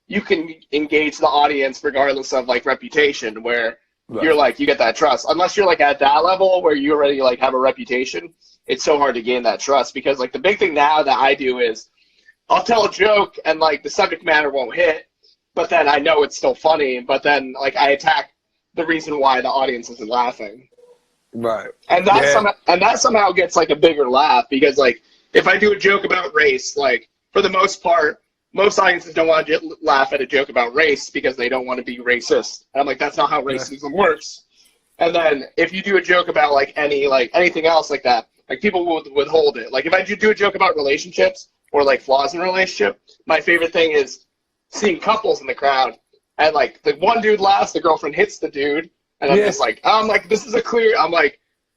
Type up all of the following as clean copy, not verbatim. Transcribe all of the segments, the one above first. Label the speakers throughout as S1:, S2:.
S1: you can engage the audience regardless of like reputation, where you're like, you get that trust. Unless you're like at that level where you already like have a reputation, it's so hard to gain that trust. Because like the big thing now that I do is I'll tell a joke and like the subject matter won't hit, but then I know it's still funny, but then like I attack the reason why the audience isn't laughing.
S2: Right.
S1: And that somehow gets like a bigger laugh, because like if I do a joke about race, like for the most part, most audiences don't want to laugh at a joke about race because they don't want to be racist. And I'm like, that's not how racism works. And then if you do a joke about like anything else like that, like people will withhold it. Like if I do a joke about relationships or like flaws in a relationship, my favorite thing is seeing couples in the crowd, and like the one dude laughs, the girlfriend hits the dude, and I'm just like, this is a clear,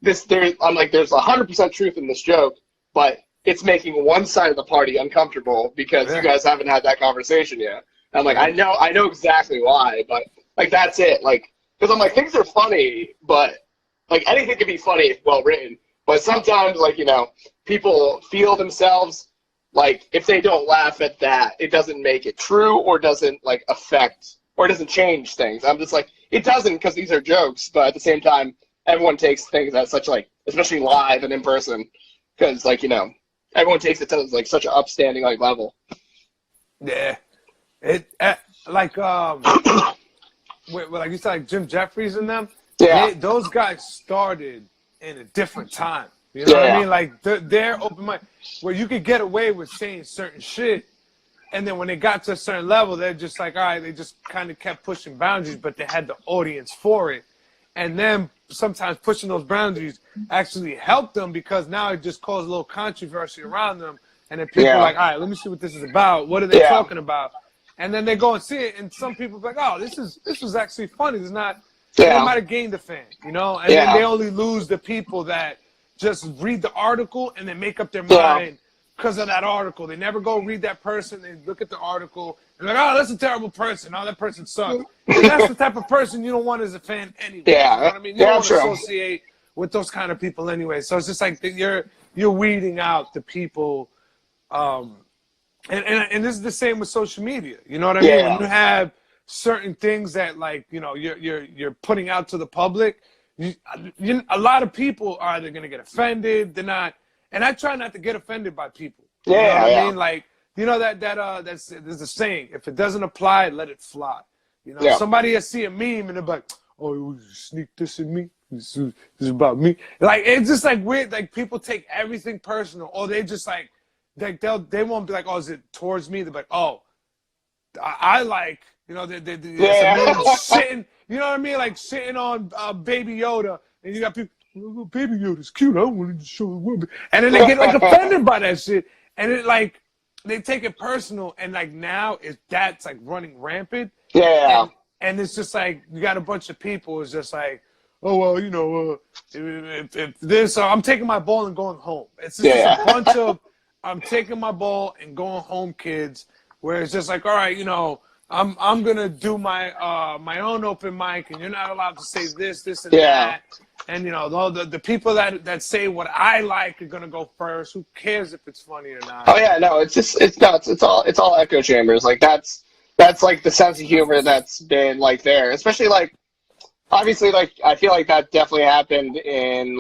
S1: there's 100% truth in this joke, but it's making one side of the party uncomfortable because you guys haven't had that conversation yet. And I'm like, I know exactly why, but like that's it. Like, because I'm like, things are funny, but like anything can be funny if well written. But sometimes, like, people feel themselves like if they don't laugh at that, it doesn't make it true or doesn't like affect or doesn't change things. I'm just like, it doesn't, because these are jokes, but at the same time, everyone takes things as such, like, especially live and in person, because like everyone takes it to like such an upstanding like level.
S2: Yeah, like like you said, like Jim Jeffries and them. Yeah, those guys started in a different time. You know what I mean? Like they're open mind, where you could get away with saying certain shit, and then when they got to a certain level, they're just like, all right, they just kind of kept pushing boundaries, but they had the audience for it, and then sometimes pushing those boundaries actually helped them, because now it just caused a little controversy around them, and then people are like, all right, let me see what this is about. What are they talking about? And then they go and see it, and some people are like, oh, this was actually funny. It's not. They might have gained a fan, and then they only lose the people that just read the article and then make up their mind because of that article. They never go read that person. They look at the article and they're like, oh, that's a terrible person. Oh, that person sucks. And that's the type of person you don't want as a fan anyway.
S1: Yeah.
S2: You know what I mean? You don't want to associate with those kind of people anyway. So it's just like you're weeding out the people. And this is the same with social media. You know what I mean? When you have certain things that like, you're putting out to the public, a lot of people are either going to get offended, they're not, and I try not to get offended by people. You know what I mean? Like, there's a saying, if it doesn't apply, let it fly. Somebody will see a meme and they're like, oh, you sneak this in me? This is about me. Like, it's just like weird, like people take everything personal, or they just like they won't be like, oh, is it towards me? They're like, oh, I like, they're sitting, you know what I mean? Like sitting on Baby Yoda, and you got people, oh, Baby Yoda's cute. I don't want to show the woman. And then they get like offended by that shit. And it like, they take it personal. And like now, that's like running rampant.
S1: Yeah.
S2: And it's just like, you got a bunch of people, it's just like, oh, well, if this, I'm taking my ball and going home. It's just a bunch of, I'm taking my ball and going home kids, where it's just like, all right, I'm gonna do my my own open mic, and you're not allowed to say this and that. And the people that say what I like are gonna go first. Who cares if it's funny or not?
S1: Oh yeah, no, it's nuts. It's all echo chambers. Like that's like the sense of humor that's been like there, especially like obviously like I feel like that definitely happened in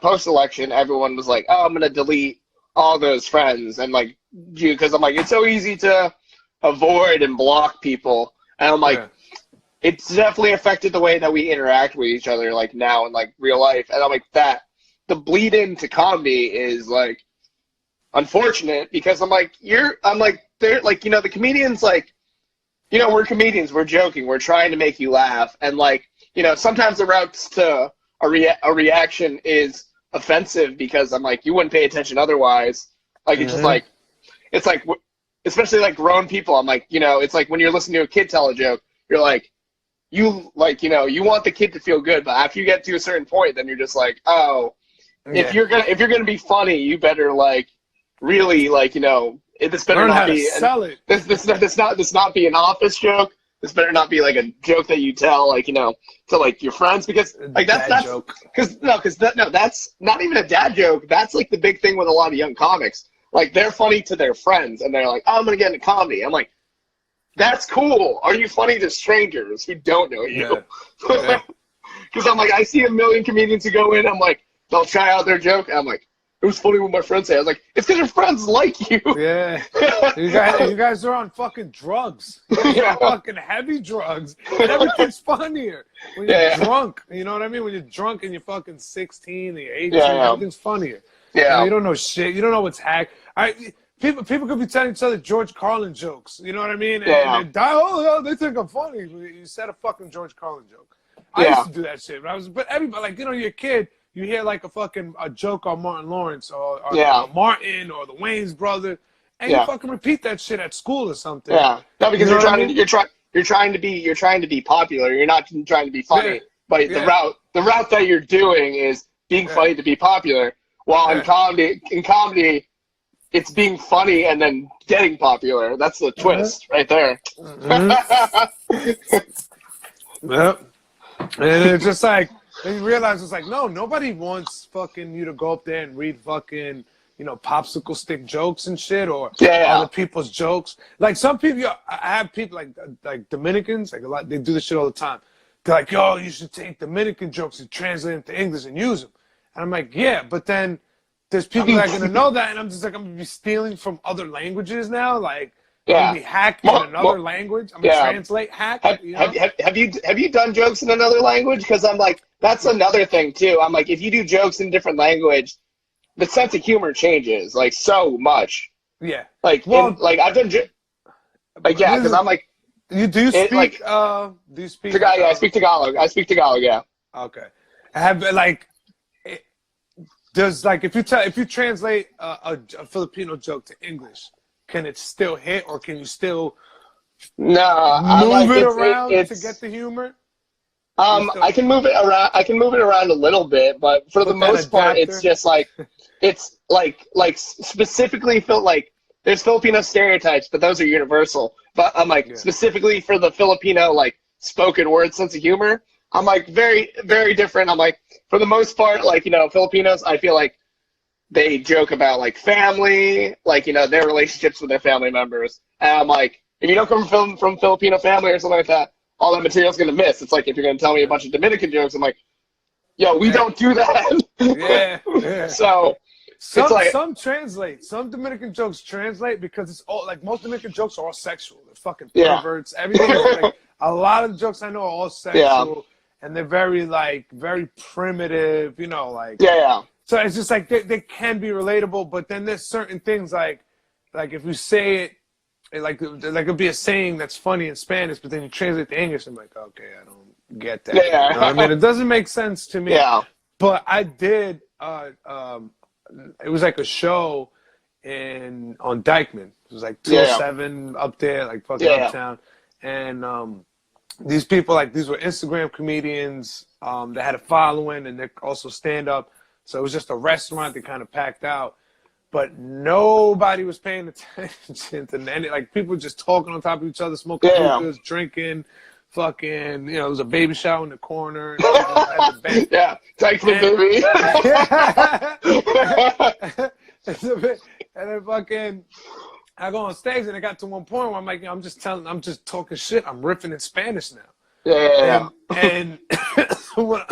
S1: post election. Everyone was like, oh, I'm gonna delete all those friends, and like because I'm like, it's so easy to avoid and block people, and I'm like, it's definitely affected the way that we interact with each other like now in like real life. And I'm like, that the bleed into comedy is like unfortunate, because I'm like they're like, the comedians, like, we're comedians, we're joking, we're trying to make you laugh, and like, sometimes the routes to a reaction is offensive, because I'm like, you wouldn't pay attention otherwise. Like it's just like, it's like, especially like grown people, I'm like, it's like when you're listening to a kid tell a joke, you're like, you want the kid to feel good, but after you get to a certain point, then you're just like, oh, if you're gonna be funny, you better like really like, this better
S2: learn
S1: not
S2: how
S1: be
S2: to sell it.
S1: This not be an office joke. This better not be like a joke that you tell like, to like your friends, because like that's that's not even a dad joke. That's like the big thing with a lot of young comics. like they're funny to their friends, and they're like, oh, I'm gonna get into comedy. I'm like, that's cool. Are you funny to strangers who don't know you?
S2: Yeah.
S1: Because I'm like, I see a million comedians who go in, I'm like, they'll try out their joke, and I'm like, it was funny when my friends say. I was like, it's because your friends like you.
S2: Yeah. You guys are on fucking drugs. You guys are on fucking heavy drugs. And everything's funnier when you're drunk. You know what I mean? When you're drunk and you're fucking 16 and you're 18, everything's funnier.
S1: Yeah.
S2: You don't know shit. You don't know what's hack. People could be telling each other George Carlin jokes. You know what I mean? And they die. Oh, they think I'm funny. You said a fucking George Carlin joke. I used to do that shit. But everybody, like, you know, you're a kid. You hear like a joke on Martin Lawrence or Martin or the Wayans brother, and you fucking repeat that shit at school or something.
S1: Yeah, no, because
S2: you know
S1: you're trying to be popular. You're not trying to be funny. But the route that you're doing is being funny to be popular. While in comedy, it's being funny and then getting popular. That's the twist right there.
S2: Yep. And it's just like. And you realize it's like, no, nobody wants fucking you to go up there and read fucking, you know, popsicle stick jokes and shit or other people's jokes. Like some people, I have people like Dominicans, like a lot, they do this shit all the time. They're like, yo, you should take Dominican jokes and translate them to English and use them. And I'm like, yeah, but then there's people that are going to know that. And I'm just like, I'm going to be stealing from other languages now. Like, I'm going to be hacking in another language. I'm going to translate hack.
S1: Have you done jokes in another language? Because I'm like, that's another thing too. I'm like, if you do jokes in a different language, the sense of humor changes like so much.
S2: Yeah.
S1: Like, I've done, because I'm like,
S2: do you speak? Do you speak?
S1: Tagalog, I speak Tagalog. I speak Tagalog. Yeah.
S2: Okay. I have like, does like if you translate a Filipino joke to English, can it still hit, or can you still move it around to get the humor?
S1: I can move it around. I can move it around a little bit, but for the most part, it's just like it's like specifically there's Filipino stereotypes, but those are universal. But I'm like specifically for the Filipino like spoken word sense of humor, I'm like very, very different. I'm like for the most part, like, you know, Filipinos, I feel like they joke about like family, like, you know, their relationships with their family members. And I'm like, if you don't come from Filipino family or something like that, all that material's gonna miss. It's like if you're gonna tell me a bunch of Dominican jokes, I'm like, yo, we don't do that.
S2: Yeah.
S1: So
S2: some translate. Some Dominican jokes translate because it's all like most Dominican jokes are all sexual. They're fucking perverts. Everything is like a lot of the jokes I know are all sexual and they're very primitive, you know, like So it's just like they can be relatable, but then there's certain things like if you say it like it'll be a saying that's funny in Spanish, but then you translate it to English, I'm like, okay, I don't get that. You know what I mean? It doesn't make sense to me.
S1: Yeah.
S2: But I did it was like a show on Dykeman. It was like 207 up there, like fucking uptown. And these people, like, these were Instagram comedians that had a following, and they're also stand up. So it was just a restaurant that kind of packed out. But nobody was paying attention to any, like, people were just talking on top of each other, smoking hookahs, drinking, fucking, you know, there was a baby shower in the corner. And
S1: Dykeman baby.
S2: And then fucking, I go on stage and it got to one point where I'm like, I'm just talking shit. I'm riffing in Spanish now. And when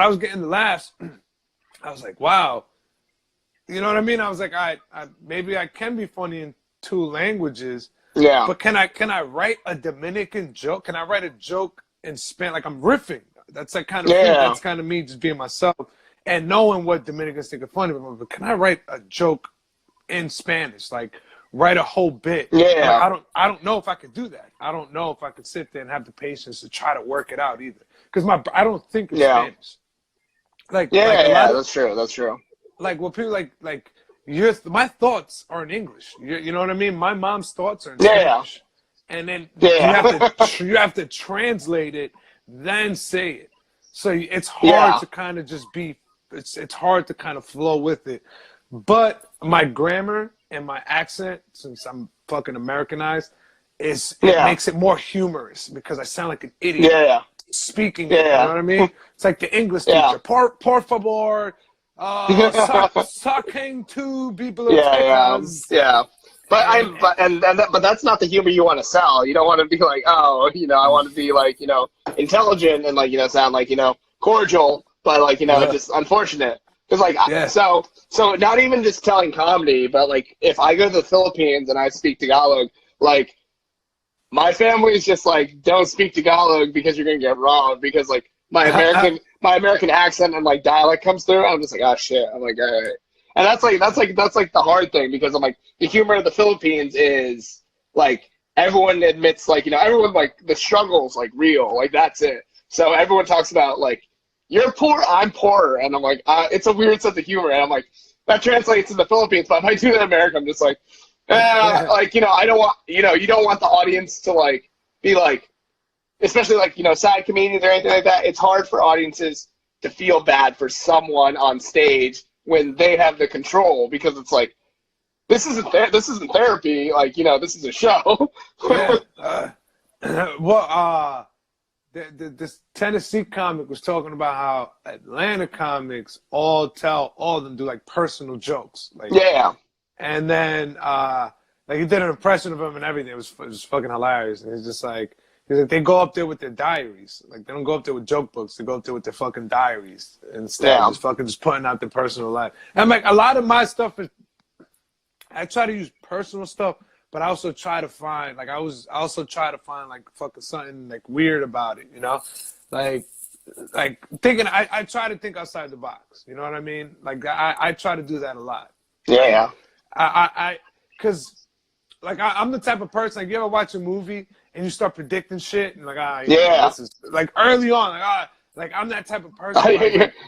S2: I was getting the laughs, I was like, wow. You know what I mean? I was like, maybe I can be funny in two languages.
S1: Yeah.
S2: But can I write a Dominican joke? Can I write a joke in Spanish? Like, I'm riffing. That's like kind of that's kind of me just being myself and knowing what Dominicans think are funny. But can I write a joke in Spanish? Like, write a whole bit.
S1: Yeah.
S2: Like, I don't know if I could do that. I don't know if I could sit there and have the patience to try to work it out either. Because I don't think in Spanish.
S1: That's true. That's true.
S2: Like, what people like my thoughts are in English. You know what I mean? My mom's thoughts are in Spanish. And then you have to translate it, then say it. So it's hard to kind of just be. It's hard to kind of flow with it. But my grammar and my accent, since I'm fucking Americanized, it makes it more humorous because I sound like an idiot speaking. You know what I mean? It's like the English teacher. Por favor. Sucking two bibliotecas.
S1: Yeah. But that's not the humor you want to sell. You don't want to be like, oh, I want to be like, intelligent and like, sound like, cordial, but like, just unfortunate. Because like, so not even just telling comedy, but like, if I go to the Philippines and I speak Tagalog, like, my family's just like, don't speak Tagalog because you're gonna get robbed. Because like my American accent and like dialect comes through, I'm just like, oh shit. I'm like, all right. And that's like the hard thing, because I'm like, the humor of the Philippines is like, everyone admits, like, everyone, like, the struggle's like real, like, that's it. So everyone talks about like, you're poor, I'm poorer, and I'm like, it's a weird sense of humor, and I'm like, that translates in the Philippines, but if I do that in America, I'm just like, like, I don't want, you don't want the audience to like be like, especially like, sad comedians or anything like that. It's hard for audiences to feel bad for someone on stage when they have the control, because it's like, this isn't therapy, like, this is a show.
S2: This Tennessee comic was talking about how Atlanta comics all of them do like personal jokes, like, and then like he did an impression of him and everything. It was fucking hilarious. And he's like they go up there with their diaries. Like, they don't go up there with joke books. They go up there with their fucking diaries instead. Just putting out their personal life. And I'm like, a lot of my stuff is, I try to use personal stuff, but I also try to find, like, like fucking something like weird about it, like thinking. I try to think outside the box. You know what I mean? Like, I try to do that a lot.
S1: Yeah.
S2: Because like, I'm the type of person, like, you ever watch a movie and you start predicting shit, and like, this is, like, early on, like I'm that type of person.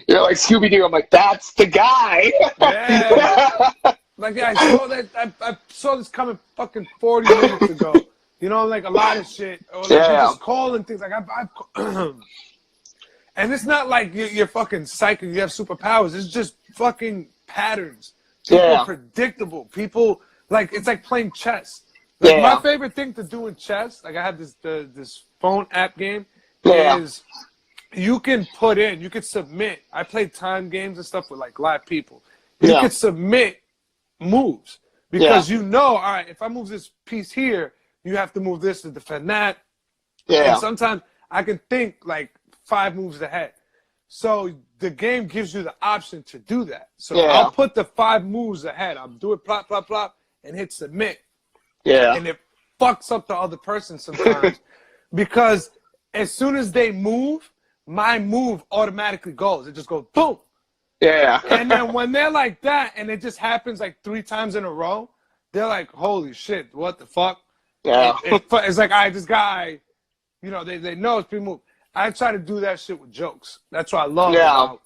S1: You're like Scooby-Doo. I'm like, that's the guy.
S2: Yeah. Like, I saw that. I saw this coming fucking 40 minutes ago. Like a lot of shit. Or like, you're just calling things. Like, and it's not like you're fucking psychic. You have superpowers. It's just fucking patterns. People are predictable. People, like, it's like playing chess. Like, my favorite thing to do in chess, like, I have this phone app game, is you can submit. I play time games and stuff with like live people. You can submit moves, because all right, if I move this piece here, you have to move this to defend that. And sometimes I can think like 5 moves ahead. So the game gives you the option to do that. So I'll put the 5 moves ahead. I'll do it plop, plop, plop, and hit submit. And it fucks up the other person sometimes because as soon as they move, my move automatically goes. It just goes boom. And then when they're like that, and it just happens like 3 times in a row, they're like, holy shit, what the fuck? It's like, this guy, they know it's pre-move. I try to do that shit with jokes. That's what I love about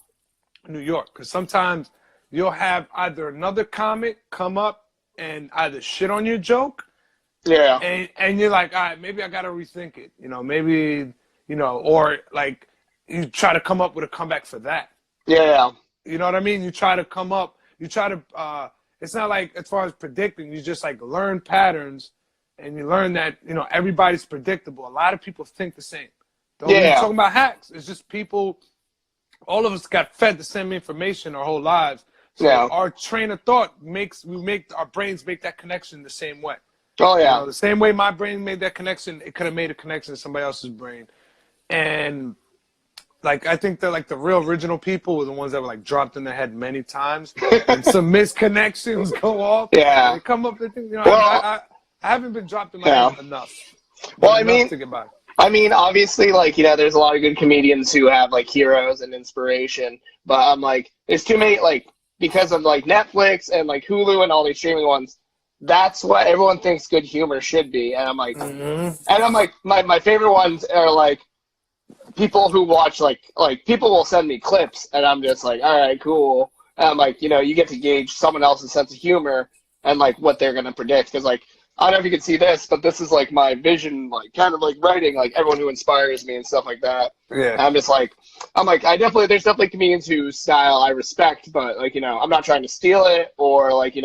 S2: New York, because sometimes you'll have either another comic come up and either shit on your joke, and you're like, all right, maybe I gotta rethink it, maybe, or like you try to come up with a comeback for that. You know what I mean? You try to come up, it's not like, as far as predicting, you just like learn patterns, and you learn that, everybody's predictable. A lot of people think the same. We're talking about hacks. It's just people, all of us got fed the same information our whole lives. So our train of thought our brains make that connection the same way. The same way my brain made that connection, it could have made a connection to somebody else's brain. And like, I think that like the real original people were the ones that were like dropped in their head many times, and some misconnections go off. They come up with things. I haven't been dropped in my head enough.
S1: Well, I mean, obviously, like, there's a lot of good comedians who have like heroes and inspiration, but I'm like, there's too many, like, because of like Netflix and like Hulu and all these streaming ones. That's what everyone thinks good humor should be, and I'm like, my favorite ones are like people who watch like people will send me clips, and I'm just like, all right, cool. And I'm like, you get to gauge someone else's sense of humor and like what they're gonna predict, because like, I don't know if you can see this, but this is like my vision, like kind of like writing, like everyone who inspires me and stuff like that. And I'm just like, there's definitely comedians whose style I respect, but like, I'm not trying to steal it or like,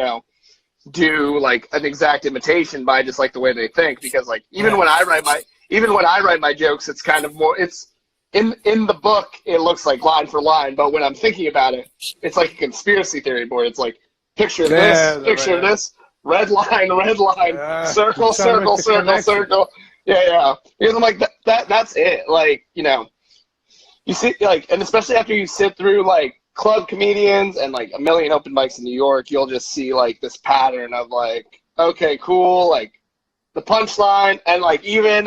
S1: do like an exact imitation, by just like the way they think, because like even when I write my jokes, it's kind of more, it's in the book, it looks like line for line, but when I'm thinking about it, it's like a conspiracy theory board. It's like picture this, red line, circle, circle, circle, circle. Yeah. Because I'm like that's it. Like, you know, you see, like, and especially after you sit through like club comedians and like a million open mics in New York, you'll just see like this pattern of like, okay, cool, like the punchline, and like even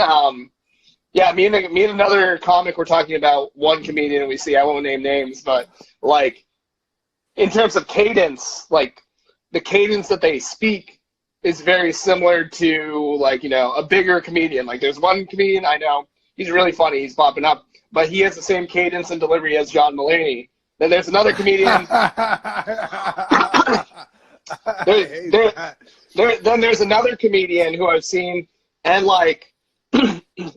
S1: yeah, me and another comic were talking about one comedian we see. I won't name names, but like in terms of cadence, like the cadence that they speak is very similar to like, you know, a bigger comedian. Like there's one comedian I know, he's really funny, he's popping up, but he has the same cadence and delivery as John Mulaney. Then there's another comedian. Then there's another comedian who I've seen, and like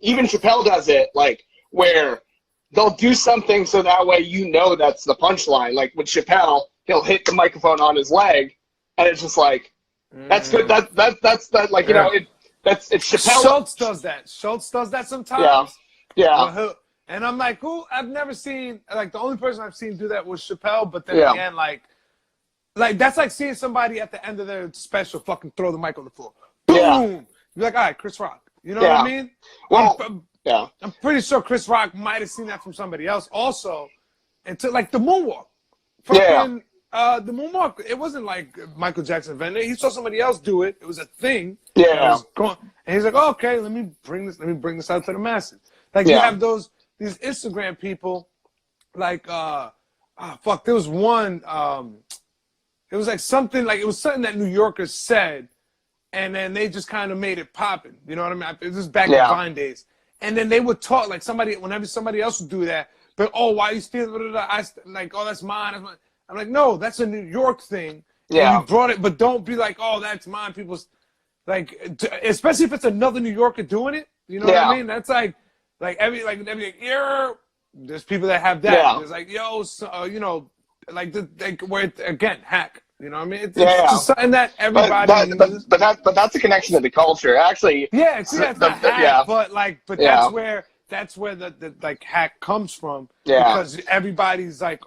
S1: even Chappelle does it, like where they'll do something so that way you know that's the punchline. Like with Chappelle, he'll hit the microphone on his leg, and it's just like that's good. That's like, you know, it's Chappelle.
S2: Schultz does that. Schultz does that sometimes.
S1: Yeah.
S2: And I'm like, who? I've never seen, like, the only person I've seen do that was Chappelle, but then again, like that's like seeing somebody at the end of their special fucking throw the mic on the floor. Boom!
S1: Yeah.
S2: You're like, all right, Chris Rock. You know what I mean?
S1: Well,
S2: I'm pretty sure Chris Rock might have seen that from somebody else also. And to like the moonwalk. Fucking, the moonwalk, it wasn't like Michael Jackson invented it. He saw somebody else do it. It was a thing.
S1: Yeah.
S2: And he's like, oh, okay, let me bring this out to the masses. Like you have these Instagram people, like there was one, it was like something that New Yorkers said, and then they just kind of made it popping. You know what I mean? This is back in Vine days. And then they would talk like whenever somebody else would do that, but why you stealing? Like, oh, that's mine. I'm like, no, that's a New York thing. Yeah. And you brought it, but don't be like, oh, that's mine. People's like, especially if it's another New Yorker doing it. You know what I mean? That's like there's people that have that. Yeah. There's like, yo, you know, like where again, hack. You know what I mean? It's just something that everybody uses.
S1: But that's a connection to the culture, actually.
S2: Yeah, it's not hack, but that's where the like hack comes from. Yeah. Because everybody's like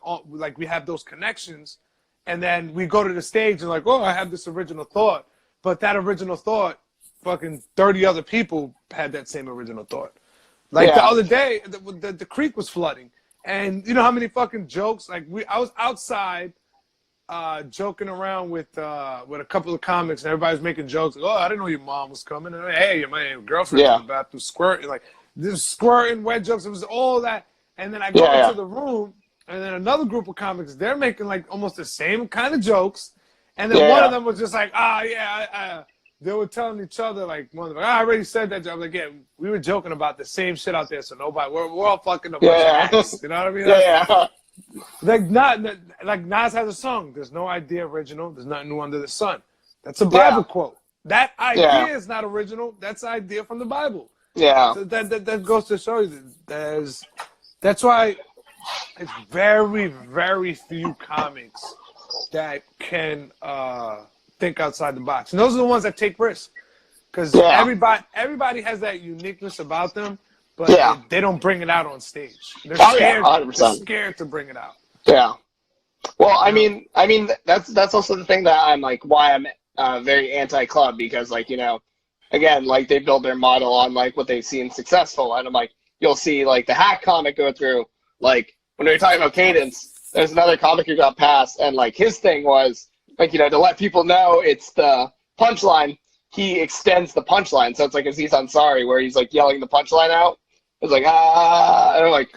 S2: we have those connections, and then we go to the stage and like, oh, I have this original thought, but that original thought, fucking 30 other people had that same original thought. Like the other day, the creek was flooding, and you know how many fucking jokes? Like I was outside, joking around with a couple of comics, and everybody was making jokes. Like, oh, I didn't know your mom was coming. And, hey, my girlfriend's in the bathroom squirting, like this squirting, wet jokes. It was all that, and then I go into the room, and then another group of comics, they're making like almost the same kind of jokes, and then one of them was just like, they were telling each other, like, one of them, I already said that joke. I'm like, yeah, we were joking about the same shit out there, so we're all fucking a bunch of ass. You know what I mean? Like Nas has a song. There's no idea original. There's nothing new under the sun. That's a Bible quote. That idea is not original. That's an idea from the Bible. Yeah. So that goes to show you that's why it's very, very few comics that can think outside the box. And those are the ones that take risks. Because everybody has that uniqueness about them, but they don't bring it out on stage. They're scared. 100%. They're scared to bring it out.
S1: Yeah. Well, I mean, that's also the thing that I'm like, why I'm very anti-club, because like, you know, again, like they build their model on like what they've seen successful, and I'm like, you'll see like the hack comic go through, like when we were talking about cadence, there's another comic who got passed, and like his thing was like, you know, to let people know it's the punchline, he extends the punchline. So it's like Aziz Ansari, where he's like yelling the punchline out. It's like, and I'm like,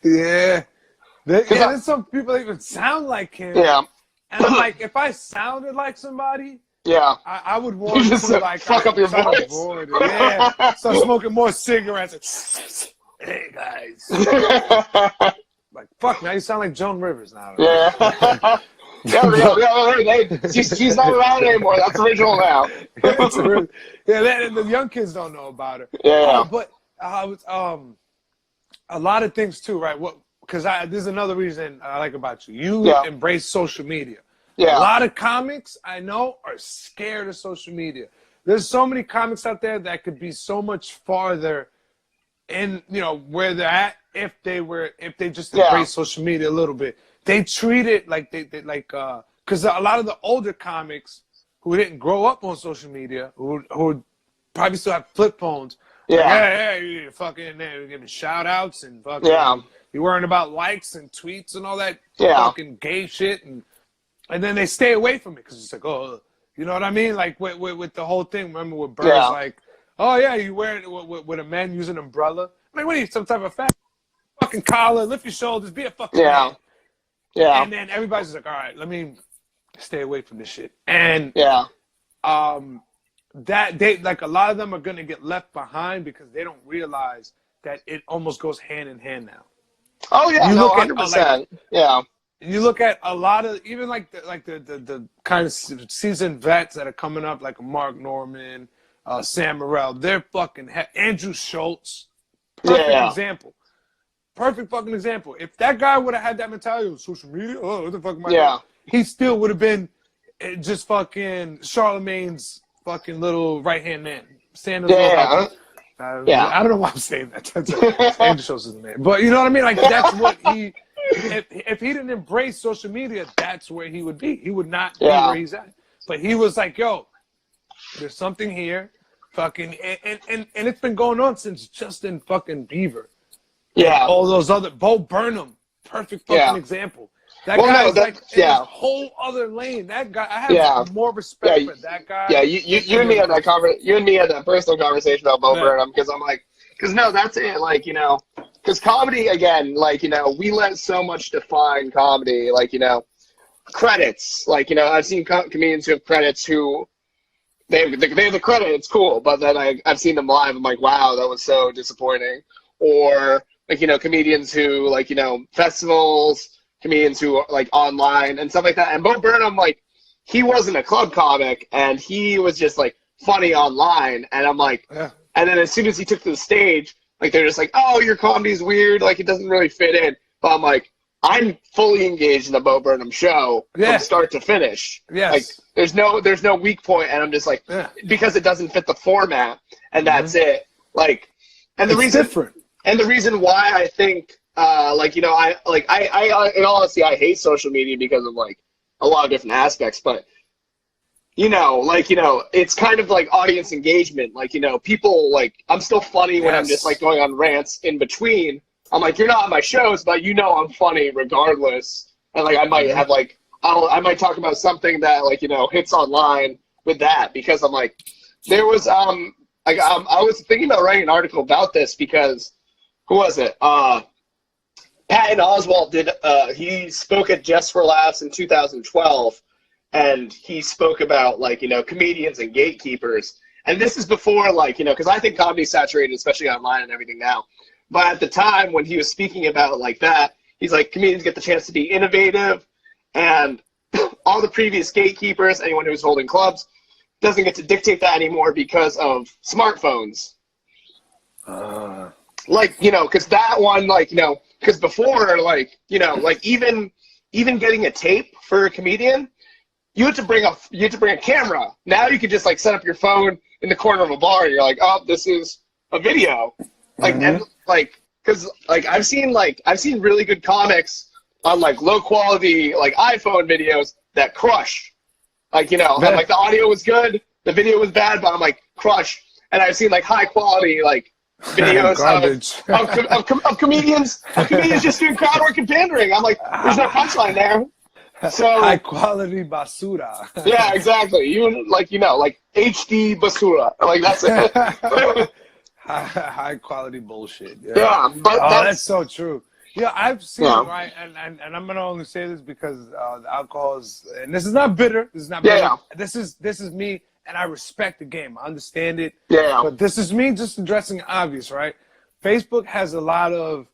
S2: there's some people that even sound like him. Yeah. And I'm like, if I sounded like somebody, I would want to like
S1: fuck up your voice.
S2: Start smoking more cigarettes. Hey guys. Like, fuck, now you sound like Joan Rivers now.
S1: Yeah. She's not around anymore. That's original now.
S2: The young kids don't know about her. Yeah. But a lot of things too, right? Because this is another reason I like about you. You embrace social media. Yeah. A lot of comics I know are scared of social media. There's so many comics out there that could be so much farther in, you know, where they're at, if they just embrace social media a little bit. They treat it like because a lot of the older comics who didn't grow up on social media, who probably still have flip phones, like, hey, you fucking giving shout outs and fucking, you worrying about likes and tweets and all that fucking gay shit, and then they stay away from it because it's like, oh, you know what I mean? Like with the whole thing, remember with Burr's like, oh yeah, you wearing with a man using an umbrella? I mean, what are you, some type of fat fucking collar? Lift your shoulders, be a fucking man. Yeah. And then everybody's like, all right, let me stay away from this shit. And that they, like, a lot of them are gonna get left behind because they don't realize that it almost goes hand in hand now.
S1: Oh yeah, no, 100%.
S2: You look at a lot of, even like the kind of seasoned vets that are coming up, like Mark Norman, Sam Morril. They're fucking Andrew Schultz. Perfect example. Perfect fucking example. If that guy would have had that mentality of social media, oh, what the fuck am I doing? He still would have been just fucking Charlemagne's fucking little right-hand man. Sanders I don't know why I'm saying that. Andrew Schultz is the name. But you know what I mean? Like, that's what he... If he didn't embrace social media, that's where he would be. He would not be where he's at. But he was like, yo, there's something here. Fucking... And it's been going on since Justin fucking Bieber. Yeah. All those other... Bo Burnham. Perfect fucking example. That guy is like in a whole other lane. That guy... I have more respect for that guy.
S1: Yeah, you and me had that you and me had that personal conversation about Bo Burnham, because I'm like... Because, no, that's it. Like, you know... Because comedy, again, like, you know, we let so much define comedy. Like, you know, credits. Like, you know, I've seen comedians who have credits who, they have the credit, it's cool. But then I've seen them live, I'm like, wow, that was so disappointing. Or, like, you know, comedians who, like, you know, festivals, comedians who are, like, online and stuff like that. And Bo Burnham, like, he wasn't a club comic, and he was just, like, funny online. And I'm like, and then as soon as he took to the stage, like, they're just like, oh, your comedy's weird, like, it doesn't really fit in. But I'm like, I'm fully engaged in the Bo Burnham show from start to finish. Like, there's no weak point, and I'm just like, because it doesn't fit the format, and that's it. Like, and the reason why I think, like, you know, I in all honesty, I hate social media because of, like, a lot of different aspects, but, you know, like, you know, it's kind of like audience engagement. Like, you know, people, like, I'm still funny when I'm just, like, going on rants in between. I'm like, you're not on my shows, but you know I'm funny regardless. And, like, I might have, like, I might talk about something that, like, you know, hits online with that, because I'm like, there was, I was thinking about writing an article about this because, who was it? Patton Oswalt did, he spoke at Just for Laughs in 2012. And he spoke about, like, you know, comedians and gatekeepers. And this is before, like, you know, because I think comedy's saturated, especially online and everything now. But at the time when he was speaking about, like, that, he's like, comedians get the chance to be innovative. And all the previous gatekeepers, anyone who's holding clubs, doesn't get to dictate that anymore because of smartphones. Like, you know, because that one, like, you know, because before, like, you know, like, even getting a tape for a comedian, you had to bring a camera. Now you can just, like, set up your phone in the corner of a bar, and you're like, oh, this is a video. Like, and, like, because, like, I've seen really good comics on, like, low quality, like, iPhone videos that crush. Like, you know, and, like, the audio was good, the video was bad, but I'm like, crush. And I've seen, like, high quality, like, videos of comedians just doing crowd work and pandering. I'm like, there's no punchline there. So
S2: high quality basura.
S1: Yeah, exactly. Even, like, you know, like HD basura. Like, that's it.
S2: high quality bullshit.
S1: Yeah, but
S2: that's so true. Yeah, I've seen right, and I'm gonna only say this because the alcohol is, and this is not bitter. This is not bitter. This is me, and I respect the game. I understand it. But this is me just addressing the obvious, right? Facebook has a lot of,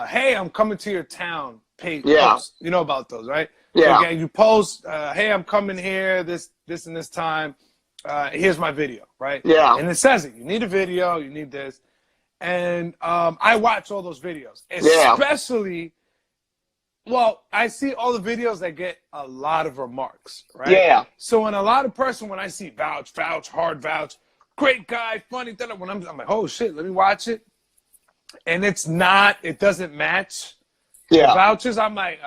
S2: hey, I'm coming to your town. Posts. You know about those, right? So again, you post, hey, I'm coming here this and this time. Here's my video, right? And it says it. You need a video. You need this. And I watch all those videos, especially. Well, I see all the videos that get a lot of remarks, right? So when I see vouch, hard vouch, great guy, funny, when I'm like, oh shit, let me watch it. and it doesn't match the
S1: Yeah.
S2: vouchers. I'm like,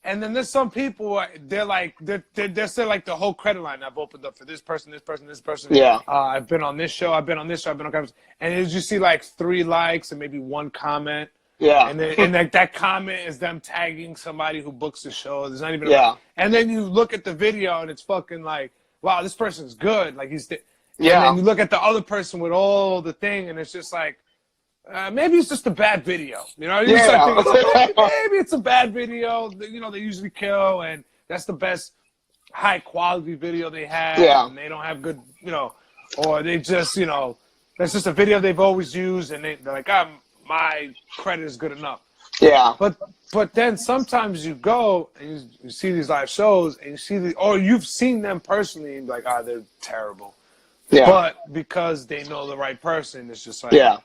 S2: and then there's some people they're still like the whole credit line. I've opened up for this person, this person, this person.
S1: Yeah.
S2: I've been on this show. I've been on this show. I've been on conference. And you see like 3 likes and maybe 1 comment.
S1: Yeah.
S2: And that comment is them tagging somebody who books the show. There's not even.
S1: Yeah.
S2: And then you look at the video and it's fucking like, wow, this person's good. Like
S1: Yeah.
S2: And then you look at the other person with all the thing, and it's just like, maybe it's just a bad video. You know, you start thinking, maybe it's a bad video. You know, they usually kill, and that's the best high quality video they have.
S1: Yeah.
S2: And they don't have good, you know, or they just, you know, that's just a video they've always used, and they're like, my credit is good enough.
S1: Yeah.
S2: But then sometimes you go and you see these live shows, and you see or you've seen them personally, and you're like, they're terrible.
S1: Yeah.
S2: But because they know the right person, it's just like,
S1: yeah.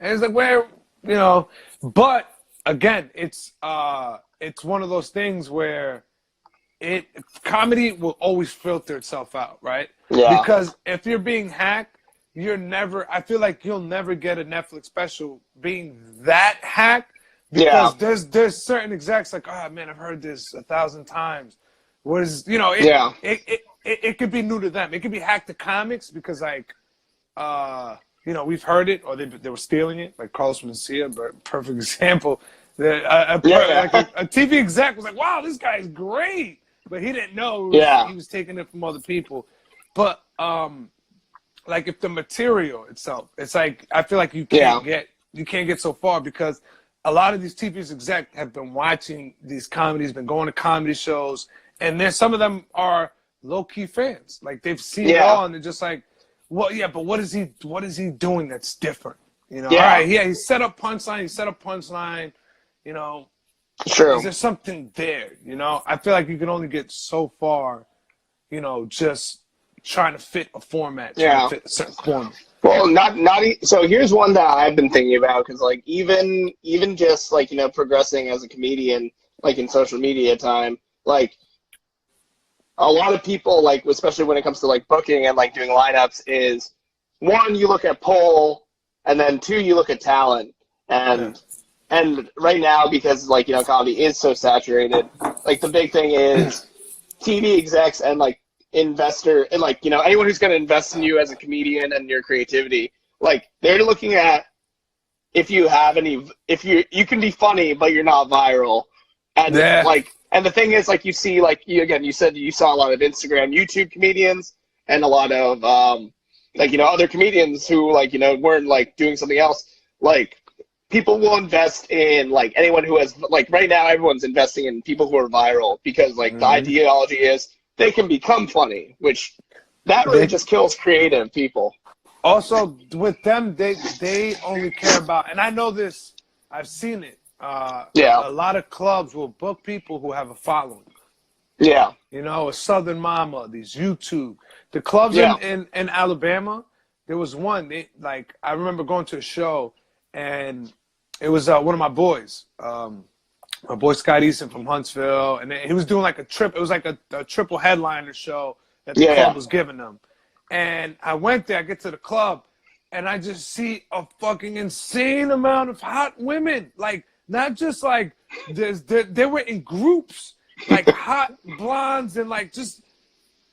S2: And it's like, where, you know, but again, it's one of those things where comedy will always filter itself out, right?
S1: Yeah.
S2: Because if you're being hacked, I feel like you'll never get a Netflix special being that hacked, because there's certain execs like, oh man, I've heard this 1,000 times. What is, you know, it could be new to them. It could be hacked to comics because like, you know, we've heard it, or they were stealing it, like Carlos Mencia, but perfect example. A TV exec was like, wow, this guy's great, but he didn't know he was taking it from other people. But like if the material itself, it's like, I feel like you can't get so far, because a lot of these TV exec have been watching these comedies, been going to comedy shows, and then some of them are low-key fans. Like they've seen it all, and they're just like, well, yeah, but what is he doing that's different? You know, all right, he set up punchline, you know.
S1: True.
S2: Is there something there? You know, I feel like you can only get so far, you know, just trying to fit a format, trying to fit a certain format.
S1: Well, so here's one that I've been thinking about, because like even just like, you know, progressing as a comedian, like in social media time, like a lot of people, like especially when it comes to like booking and like doing lineups, is 1, you look at poll, and then 2, you look at talent. And right now, because like, you know, comedy is so saturated, like the big thing is TV execs and like investor, and like, you know, anyone who's going to invest in you as a comedian and your creativity, like they're looking at if you you can be funny but you're not viral. And like, and the thing is, like, you see, like, you said you saw a lot of Instagram, YouTube comedians, and a lot of like, you know, other comedians who, like, you know, weren't like doing something else. Like, people will invest in like anyone who has, like, right now everyone's investing in people who are viral, because like the ideology is they can become funny, which that really just kills creative people.
S2: Also, with them, they only care about, and I know this, I've seen it. A lot of clubs will book people who have a following.
S1: Yeah.
S2: You know, a Southern Mama, these YouTube. The clubs in Alabama, there was one, I remember going to a show, and it was one of my boys. My boy Scott Easton from Huntsville, and he was doing like a trip. It was like a triple headliner show that the club was giving them. And I went there, I get to the club, and I just see a fucking insane amount of hot women. Like, not just like, they were in groups, like hot blondes, and like just,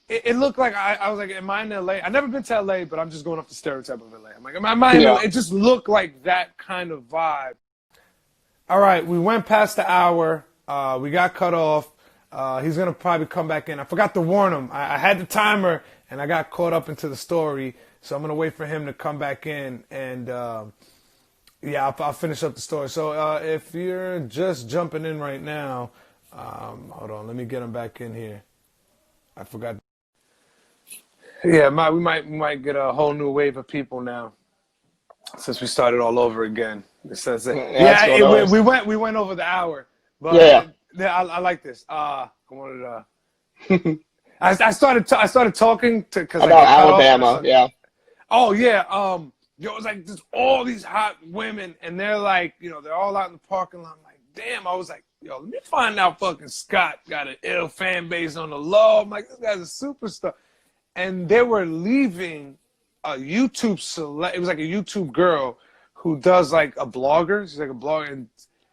S2: it looked like, I was like, am I in LA? I've never been to LA, but I'm just going off the stereotype of LA. I'm like, am I in LA? It just looked like that kind of vibe. All right, we went past the hour. We got cut off. He's going to probably come back in. I forgot to warn him. I had the timer, and I got caught up into the story. So I'm going to wait for him to come back in. And, I'll finish up the story. So if you're just jumping in right now, hold on. Let me get him back in here. I forgot. Yeah, we might get a whole new wave of people now, since we started all over again. It says that. We went over the hour, but I like this. I wanted to. I started talking because
S1: about Alabama.
S2: Oh yeah. It was like there's all these hot women, and they're like, you know, they're all out in the parking lot. I'm like, damn. I was like, yo, let me find out. Fucking Scott got an ill fan base on the low. I'm like, this guy's a superstar. And they were leaving a YouTube select. It was like a YouTube girl who does like a blogger. She's like a blogger,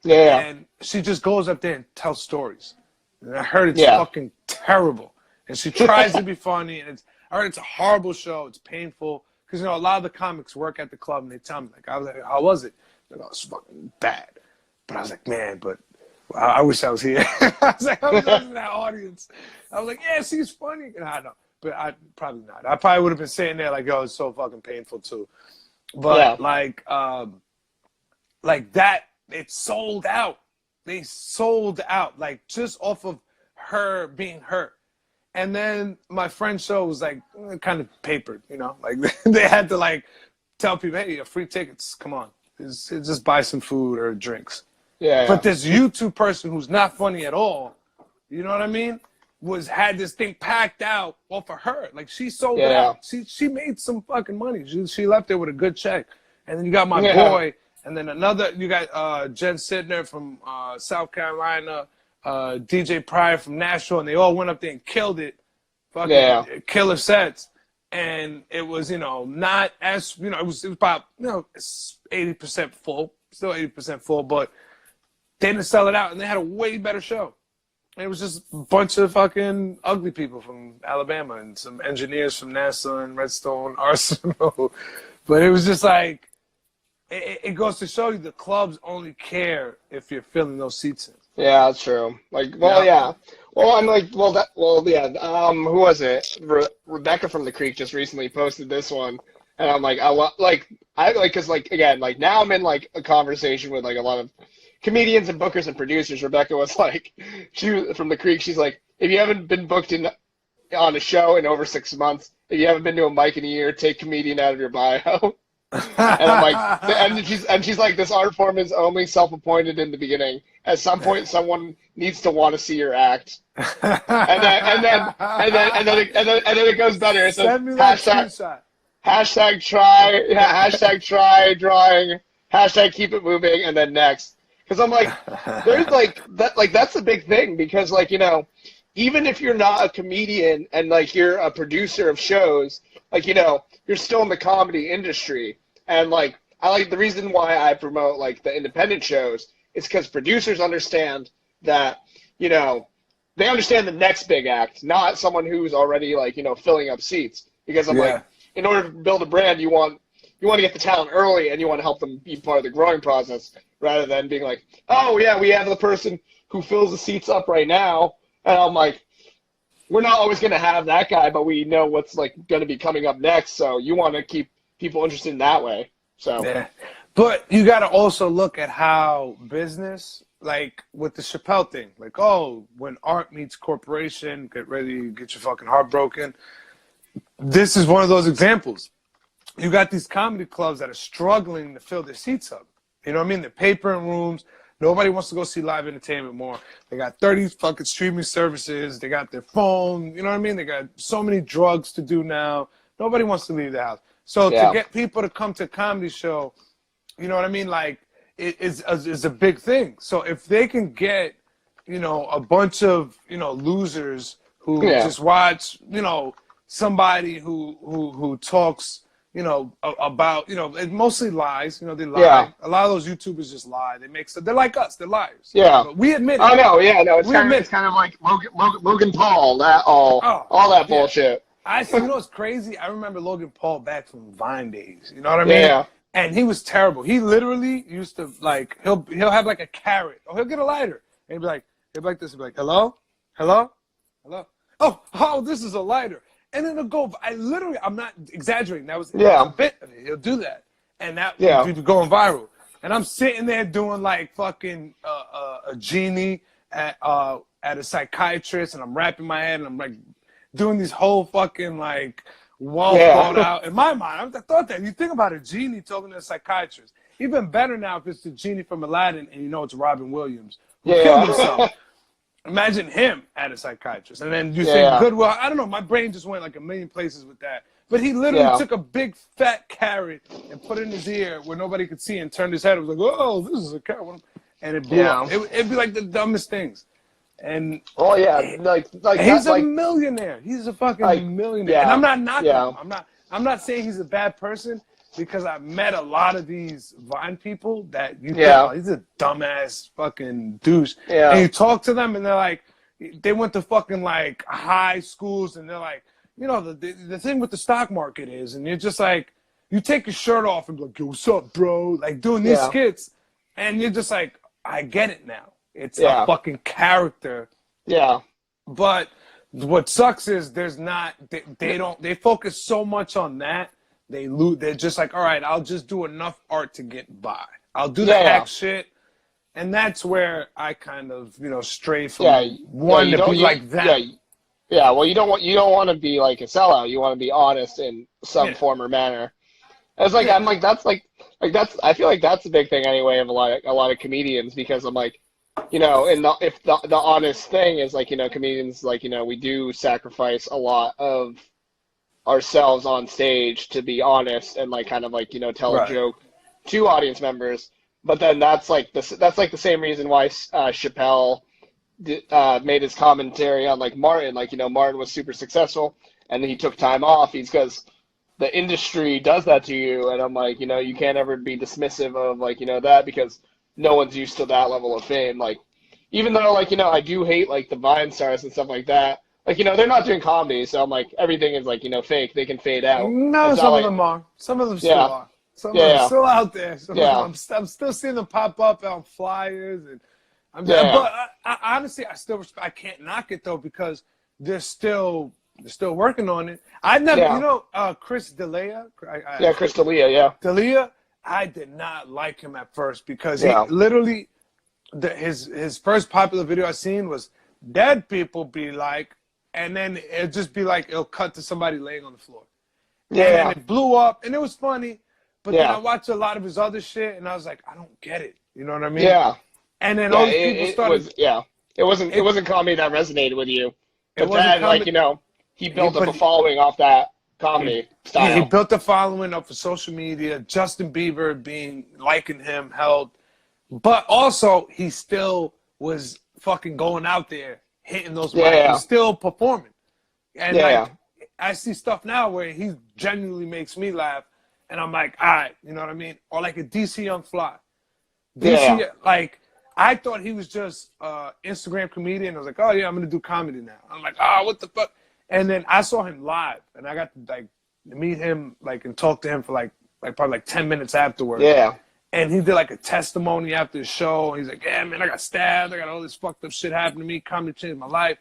S2: and she just goes up there and tells stories. And I heard it's fucking terrible. And she tries to be funny, and I heard it's a horrible show. It's painful because a lot of the comics work at the club, and they tell me like, I was like, how was it? Like, oh, it's fucking bad. But I was like, man, but I wish I was here. I was like, I was in that audience. I was like, yeah, she's funny. And I know, but I probably not. I probably would have been sitting there like, yo, it's so fucking painful too. But like that, it sold out. They sold out, like just off of her being her. And then my friend's show was like kind of papered, like they had to like tell people, hey, free tickets, come on, just buy some food or drinks. But this YouTube person who's not funny at all, you know what I mean, had this thing packed out off of her. Like she sold it out. She made some fucking money. She left there with a good check. And then you got my boy, and then you got Jen Sidner from South Carolina, DJ Pryor from Nashville, and they all went up there and killed it. Fucking killer sets. And it was, not as, it was about, 80% full, still 80% full, but they didn't sell it out, and they had a way better show. And it was just a bunch of fucking ugly people from Alabama and some engineers from NASA and Redstone Arsenal. But it was just like, it goes to show you the clubs only care if you're filling those seats in.
S1: Yeah, that's true. Like, well, Well, I'm like, who was it? Rebecca from the Creek just recently posted this one, and I'm like, because again, like now I'm in like a conversation with like a lot of comedians and bookers and producers. Rebecca was like, from the Creek, she's like, if you haven't been booked on a show in over 6 months, if you haven't been to a mic in a year, take comedian out of your bio. And I'm like, and she's like, this art form is only self-appointed in the beginning. At some point, someone needs to want to see your act. And then it goes better. It's hashtag try drawing, hashtag keep it moving, and then next. Because I'm like, there's like that, like that's the big thing. Because like even if you're not a comedian and like you're a producer of shows, like you're still in the comedy industry. And like I like the reason why I promote like the independent shows is because producers understand that they understand the next big act, not someone who's already like filling up seats. Because I'm like, in order to build a brand, you want to get the talent early, and you want to help them be part of the growing process, rather than being like, oh yeah, we have the person who fills the seats up right now, and I'm like, we're not always going to have that guy, but we know what's like going to be coming up next. So you want to keep people interested in that way. So,
S2: but you got to also look at how business, like with the Chappelle thing, like, oh, when art meets corporation, get ready, get your fucking heart broken. This is one of those examples. You got these comedy clubs that are struggling to fill their seats up. You know what I mean? They're papering rooms. Nobody wants to go see live entertainment more. They got 30 fucking streaming services. They got their phone. You know what I mean? They got so many drugs to do now. Nobody wants to leave the house. So to get people to come to a comedy show, you know what I mean? Like, it is a big thing. So if they can get, a bunch of, losers who just watch, somebody who talks, about, it mostly lies, they lie. Yeah. A lot of those YouTubers just lie. They make stuff. They're like us. They're liars. Yeah. But we admit it.
S1: Oh, no, yeah, no. It's kind of like Logan Paul, all that bullshit.
S2: You know what's crazy? I remember Logan Paul back from Vine days. You know what I mean? Yeah. And he was terrible. He literally used to, like, he'll have, like, a carrot. Or he'll get a lighter. And he'll be like this. He'll be like, hello? Hello? Hello? Oh, this is a lighter. And then it'll go, I'm not exaggerating. That was a bit of it. He'll do that. And that would be going viral. And I'm sitting there doing like fucking a genie at a psychiatrist, and I'm wrapping my head, and I'm like doing these whole fucking like thought out. In my mind, I thought that. You think about a genie talking to a psychiatrist. Even better now if it's the genie from Aladdin and it's Robin Williams who killed himself. Imagine him at a psychiatrist. And then you think, Goodwill. I don't know. My brain just went like a million places with that. But he literally took a big fat carrot and put it in his ear where nobody could see and turned his head. It was like, oh, this is a carrot. And it blew up. It'd be like the dumbest things. And like he's a millionaire. He's a fucking millionaire. And I'm not knocking him. I'm not saying he's a bad person. because I met a lot of these Vine people that you think,
S1: Yeah.
S2: oh, he's a dumbass fucking douche.
S1: Yeah.
S2: And you talk to them and they're like, they went to fucking like high schools and they're like, you know, the thing with the stock market is, and you're just like, you take your shirt off and be like, yo, what's up, bro? Like doing these
S1: Yeah.
S2: skits. And you're just like, I get it now. It's
S1: Yeah.
S2: a fucking character.
S1: Yeah.
S2: But what sucks is there's not, they focus so much on that. They're just like, all right, I'll just do enough art to get by. I'll do the act shit. And that's where I kind of, you know, stray from wanting to be like that.
S1: Yeah, well, you don't want to be like a sellout. You want to be honest in some form or manner. It's like I'm like that's I feel like that's the big thing anyway of a lot of comedians, because I'm like, you know, and if the honest thing is like, you know, comedians, like, you know, we do sacrifice a lot of ourselves on stage to be honest and like kind of like, you know, tell a joke to audience members. But then that's like the same reason why Chappelle made his commentary on like Martin. Like, you know, Martin was super successful and he took time off. He's because the industry does that to you. And I'm like, you know, you can't ever be dismissive of like, you know, that, because no one's used to that level of fame. Like, even though like, you know, I do hate like the Vine stars and stuff like that. Like, you know, they're not doing comedy. So I'm like, everything is like, you know, fake. They can fade out.
S2: No, some of them are. Some of them still are. Some of them are still out there. Some of them, I'm still seeing them pop up on flyers, and but I honestly, I can't knock it though, because they're still working on it. I never, you know, Chris D'Elia.
S1: Chris D'Elia,
S2: D'Elia, I did not like him at first because he literally, his first popular video I seen was dead people be like, and then it'll just be like, it'll cut to somebody laying on the floor. And it blew up, and it was funny. But then I watched a lot of his other shit, and I was like, I don't get it. You know what I mean?
S1: Yeah.
S2: And then all these people started.
S1: It wasn't comedy that resonated with you. But then, like, you know, he built up a following off that comedy style.
S2: He built a following up for social media. Justin Bieber liking him held. But also, he still was fucking going out there, hitting those mics. He's still performing. And like, I see stuff now where he genuinely makes me laugh. And I'm like, all right, you know what I mean? Or like a DC Young Fly. DC, like, I thought he was just Instagram comedian. I was like, oh yeah, I'm gonna do comedy now. I'm like, what the fuck? And then I saw him live, and I got to like meet him, like, and talk to him for like probably like 10 minutes afterwards.
S1: Yeah.
S2: And he did like a testimony after the show. And he's like, yeah, man, I got stabbed. I got all this fucked up shit happen to me. Comedy changed my life.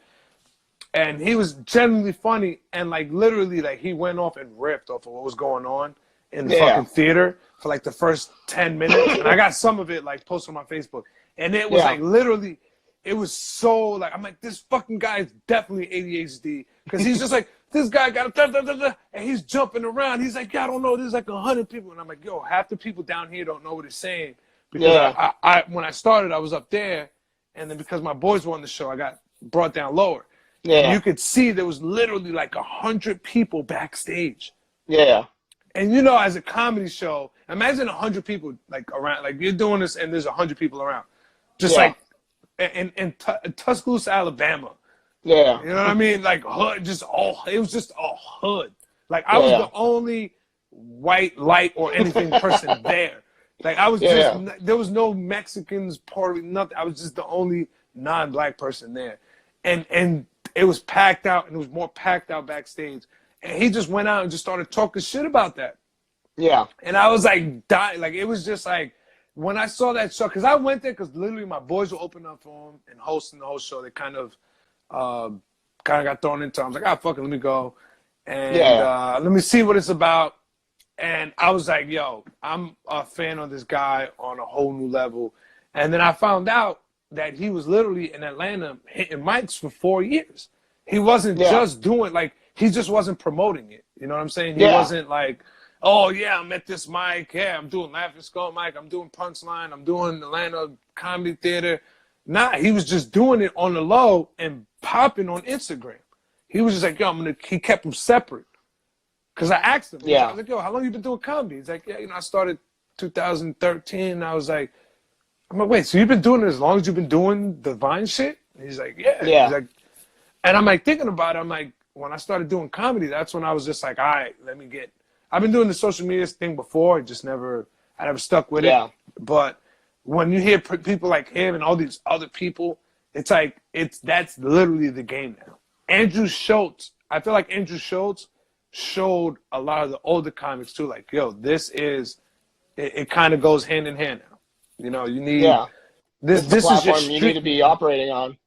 S2: And he was genuinely funny, and like literally, like he went off and ripped off of what was going on in the fucking theater for like the first 10 minutes. And I got some of it like posted on my Facebook. And it was like literally, it was so like, I'm like, this fucking guy is definitely ADHD. Because he's just like, this guy got a and he's jumping around. He's like, yeah, I don't know, there's like 100 people. And I'm like, yo, half the people down here don't know what he's saying. Because I when I started, I was up there. And then because my boys were on the show, I got brought down lower. Yeah. And you could see there was literally like 100 people backstage.
S1: Yeah.
S2: And you know, as a comedy show, imagine 100 people like around, like you're doing this and there's 100 people around, just like in Tuscaloosa, Alabama. Yeah, you know what I mean? Like hood, it was just a hood. Like I was the only white, light, or anything person there. Like I was just, there was no Mexicans, Puerto Rican, nothing. I was just the only non-black person there, and it was packed out, and it was more packed out backstage. And he just went out and just started talking shit about that. Yeah. And I was like dying. Like, it was just like, when I saw that show, because I went there because literally my boys were opening up for him and hosting the whole show. They kind of got thrown into it. I was like, fuck it, let me go. And let me see what it's about. And I was like, yo, I'm a fan of this guy on a whole new level. And then I found out that he was literally in Atlanta hitting mics for 4 years. He wasn't just doing, like, he just wasn't promoting it. You know what I'm saying? He wasn't like, oh, yeah, I'm at this mic. Yeah, I'm doing Laughing Skull mic. I'm doing Punchline. I'm doing Atlanta Comedy Theater. Nah, he was just doing it on the low and popping on Instagram. He was just like, yo, he kept them separate. Because I asked him. I was like, yo, how long you been doing comedy? He's like, yeah, you know, I started 2013. I was like, I'm like, wait, so you've been doing it as long as you've been doing the Vine shit? And he's like, yeah. He's like, and I'm like thinking about it. I'm like, when I started doing comedy, that's when I was just like, all right, I've been doing the social media thing before. I never stuck with it. But when you hear people like him and all these other people, it's like that's literally the game now. Andrew Schultz, I feel like Andrew Schultz showed a lot of the older comics too. Like, yo, this is it kind of goes hand in hand now. You know, you need this is your street,
S1: you need to be operating on.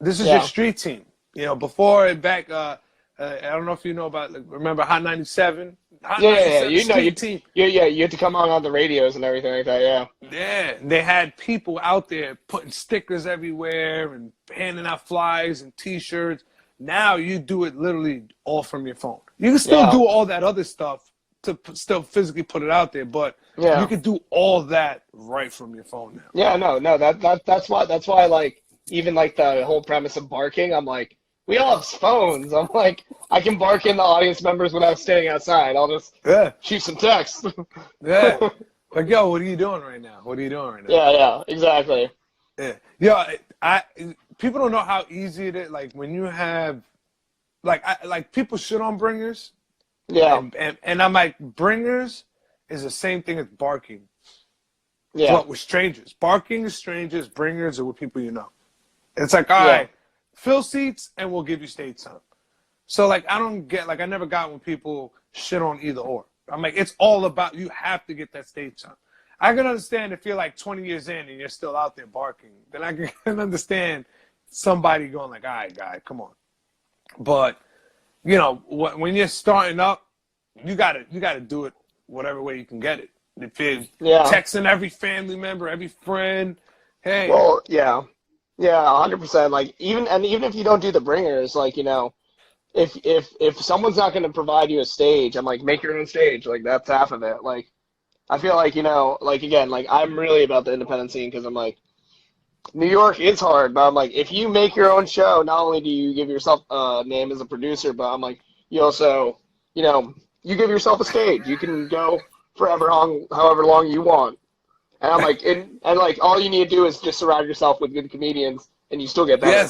S2: This is your street team. You know, before back I don't know if you know about, like, remember Hot 97? Hot 97
S1: you know,
S2: team.
S1: you had to come on the radios and everything like that,
S2: Yeah, they had people out there putting stickers everywhere and handing out flyers and T-shirts. Now you do it literally all from your phone. You can still do all that other stuff to still physically put it out there, but you can do all that right from your phone now.
S1: Yeah, no, that's why like even like the whole premise of barking, I'm like, we all have phones. I'm like, I can bark in the audience members when I'm standing outside. I'll just shoot some text.
S2: Like, yo, what are you doing right now? What are you doing right now?
S1: Yeah, exactly.
S2: Yeah. Yo, people don't know how easy it is. Like, when you have, like people shit on bringers.
S1: Yeah.
S2: And I'm like, bringers is the same thing as barking.
S1: Yeah.
S2: But with strangers. Barking is strangers. Bringers are with people you know. It's like, all right, fill seats and we'll give you stage time. So, like, I never got when people shit on either or. I'm like, it's all about, you have to get that stage time. I can understand if you're like 20 years in and you're still out there barking. Then I can understand somebody going like, all right, guy, come on. But, you know, when you're starting up, you gotta do it whatever way you can get it. If you're texting every family member, every friend, hey.
S1: Well, yeah, 100%. Like, even if you don't do the bringers, like, you know, if someone's not going to provide you a stage, I'm like, make your own stage. Like, that's half of it. Like, I feel like, you know, like, again, like, I'm really about the independent scene because I'm like, New York is hard, but I'm like, if you make your own show, not only do you give yourself a name as a producer, but I'm like, you also, you know, you give yourself a stage. You can go however long you want. And I'm like, and like, all you need to do is just surround yourself with good comedians, and you still get better.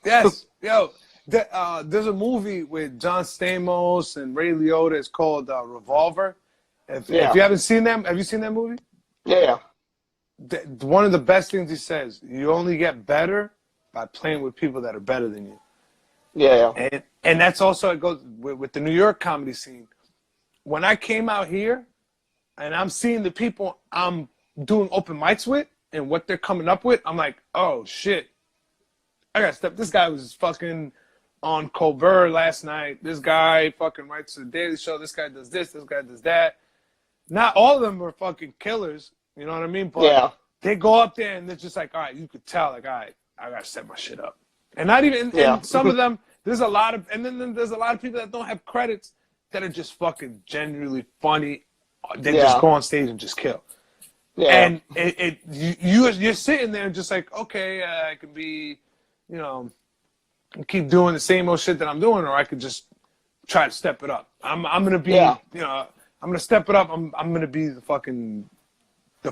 S2: Yes. Yo, there's a movie with John Stamos and Ray Liotta. It's called Revolver. If you haven't seen them, have you seen that movie?
S1: Yeah.
S2: One of the best things he says, you only get better by playing with people that are better than you.
S1: Yeah.
S2: And that's also, it goes with the New York comedy scene. When I came out here, and I'm seeing the people I'm doing open mics with and what they're coming up with, I'm like, oh shit, I gotta step. This guy was fucking on Colbert last night. This guy fucking writes the Daily Show. This guy does this guy does that. Not all of them are fucking killers, you know what I mean? But they go up there and they're just like, all right, you could tell, like, all right, I gotta set my shit up. And not even and some of them, there's a lot of people that don't have credits that are just fucking genuinely funny. They just go on stage and just kill. And you're sitting there just like, okay, I could be, you know, keep doing the same old shit that I'm doing, or I could just try to step it up. I'm gonna be, you know, I'm gonna step it up. I'm gonna be the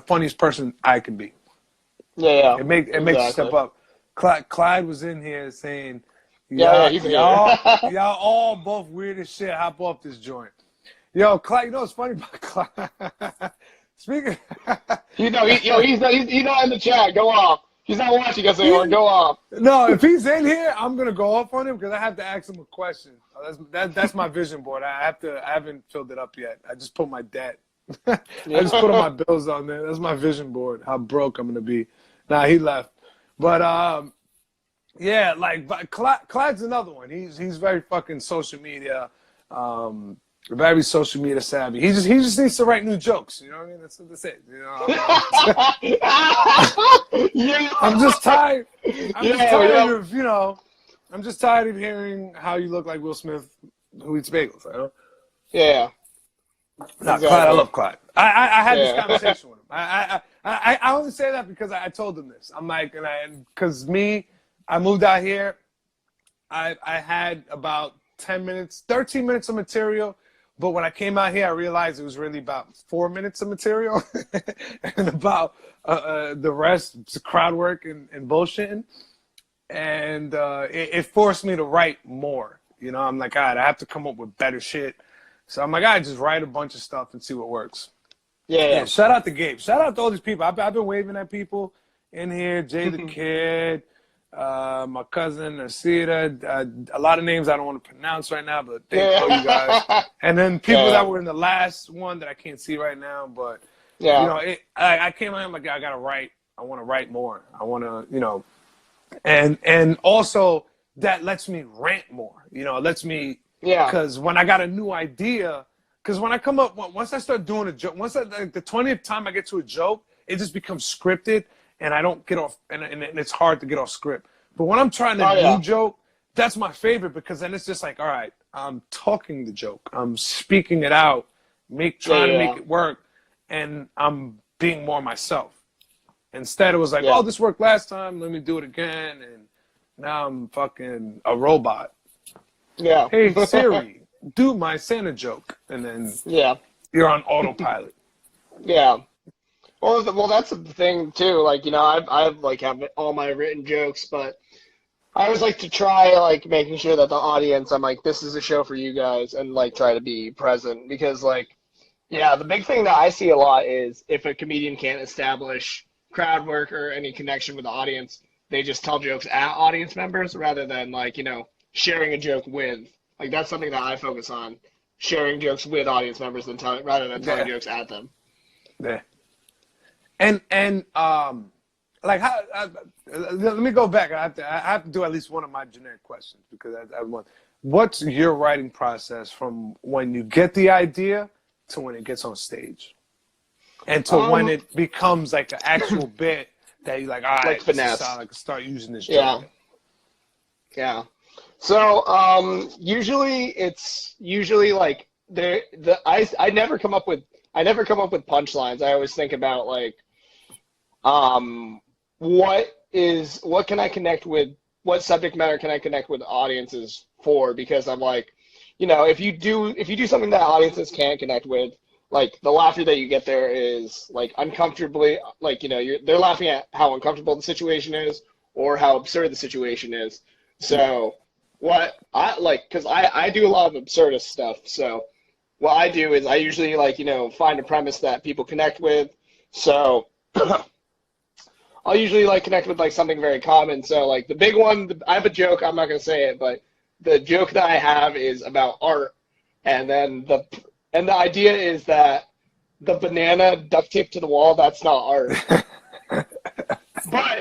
S2: funniest person I can be. It makes you step up. Clyde was in here saying, y'all all both weird as shit. Hop off this joint. Yo, Clyde, you know what's funny about Clyde? Speaking,
S1: he's not in the chat. Go off. He's not watching us anymore. Go off.
S2: No, if he's in here, I'm gonna go off on him because I have to ask him a question. That's my vision board. I haven't filled it up yet. I just put my debt. I just put all my bills on there. That's my vision board. How broke I'm gonna be. Nah, he left. But but Clyde's another one. He's very fucking social media. Very social media savvy. He just needs to write new jokes. You know what I mean? That's it. You know. I'm just tired. I'm just tired of hearing how you look like Will Smith who eats bagels. You know?
S1: Yeah.
S2: No, exactly. Clyde, I love Clyde. I had this conversation with him. I only say that because I told him this. I'm like, because I moved out here. I had about 13 minutes of material. But when I came out here, I realized it was really about 4 minutes of material and about the rest, crowd work and bullshitting. And it forced me to write more. You know, I'm like, all right, I have to come up with better shit. So I'm like, I just write a bunch of stuff and see what works.
S1: Yeah.
S2: Shout out to Gabe. Shout out to all these people. I've been waving at people in here. Jay the Kid, my cousin Asita. A lot of names I don't want to pronounce right now, but thank all you guys. And then people that were in the last one that I can't see right now. But you know, I came on. I'm like, I gotta write. I want to write more. I want to, you know, and also that lets me rant more. You know, it lets me. Yeah. Because when I got a new idea. Because when I come up, once I start doing a joke, like the 20th time I get to a joke, it just becomes scripted, and I don't get off, and it's hard to get off script. But when I'm trying a new joke, that's my favorite, because then it's just like, all right, I'm talking the joke, I'm speaking it out, trying to make it work, and I'm being more myself. Instead, it was like, oh, this worked last time, let me do it again, and now I'm fucking a robot. Yeah. Hey, Siri. Do my Santa joke, and then you're on autopilot.
S1: Well, that's the thing too. Like, you know, I've like have all my written jokes, but I always like to try like making sure that the audience, I'm like, this is a show for you guys, and like try to be present, because like, the big thing that I see a lot is if a comedian can't establish crowd work or any connection with the audience, they just tell jokes at audience members rather than like, you know, sharing a joke with. Like, that's something that I focus on, sharing jokes with audience members rather than telling jokes at them.
S2: Yeah. And like, how, let me go back. I have to do at least one of my generic questions, because I want. What's your writing process from when you get the idea to when it gets on stage, and to when it becomes like an actual bit that you're like, all right,
S1: like finesse.
S2: I can start using this joke.
S1: Yeah. So usually like I never come up with punchlines. I always think about like what can I connect with, what subject matter can I connect with audiences for, because I'm like, you know, if you do something that audiences can't connect with, like the laughter that you get there is like uncomfortably, like, you know, they're laughing at how uncomfortable the situation is or how absurd the situation is. So what I like, because I do a lot of absurdist stuff, so what I do is I usually, like, you know, find a premise that people connect with. So I'll usually like connect with like something very common. So like the big one, I have a joke, I'm not gonna say it, but the joke that I have is about art, and then the idea is that the banana duct taped to the wall, that's not art. What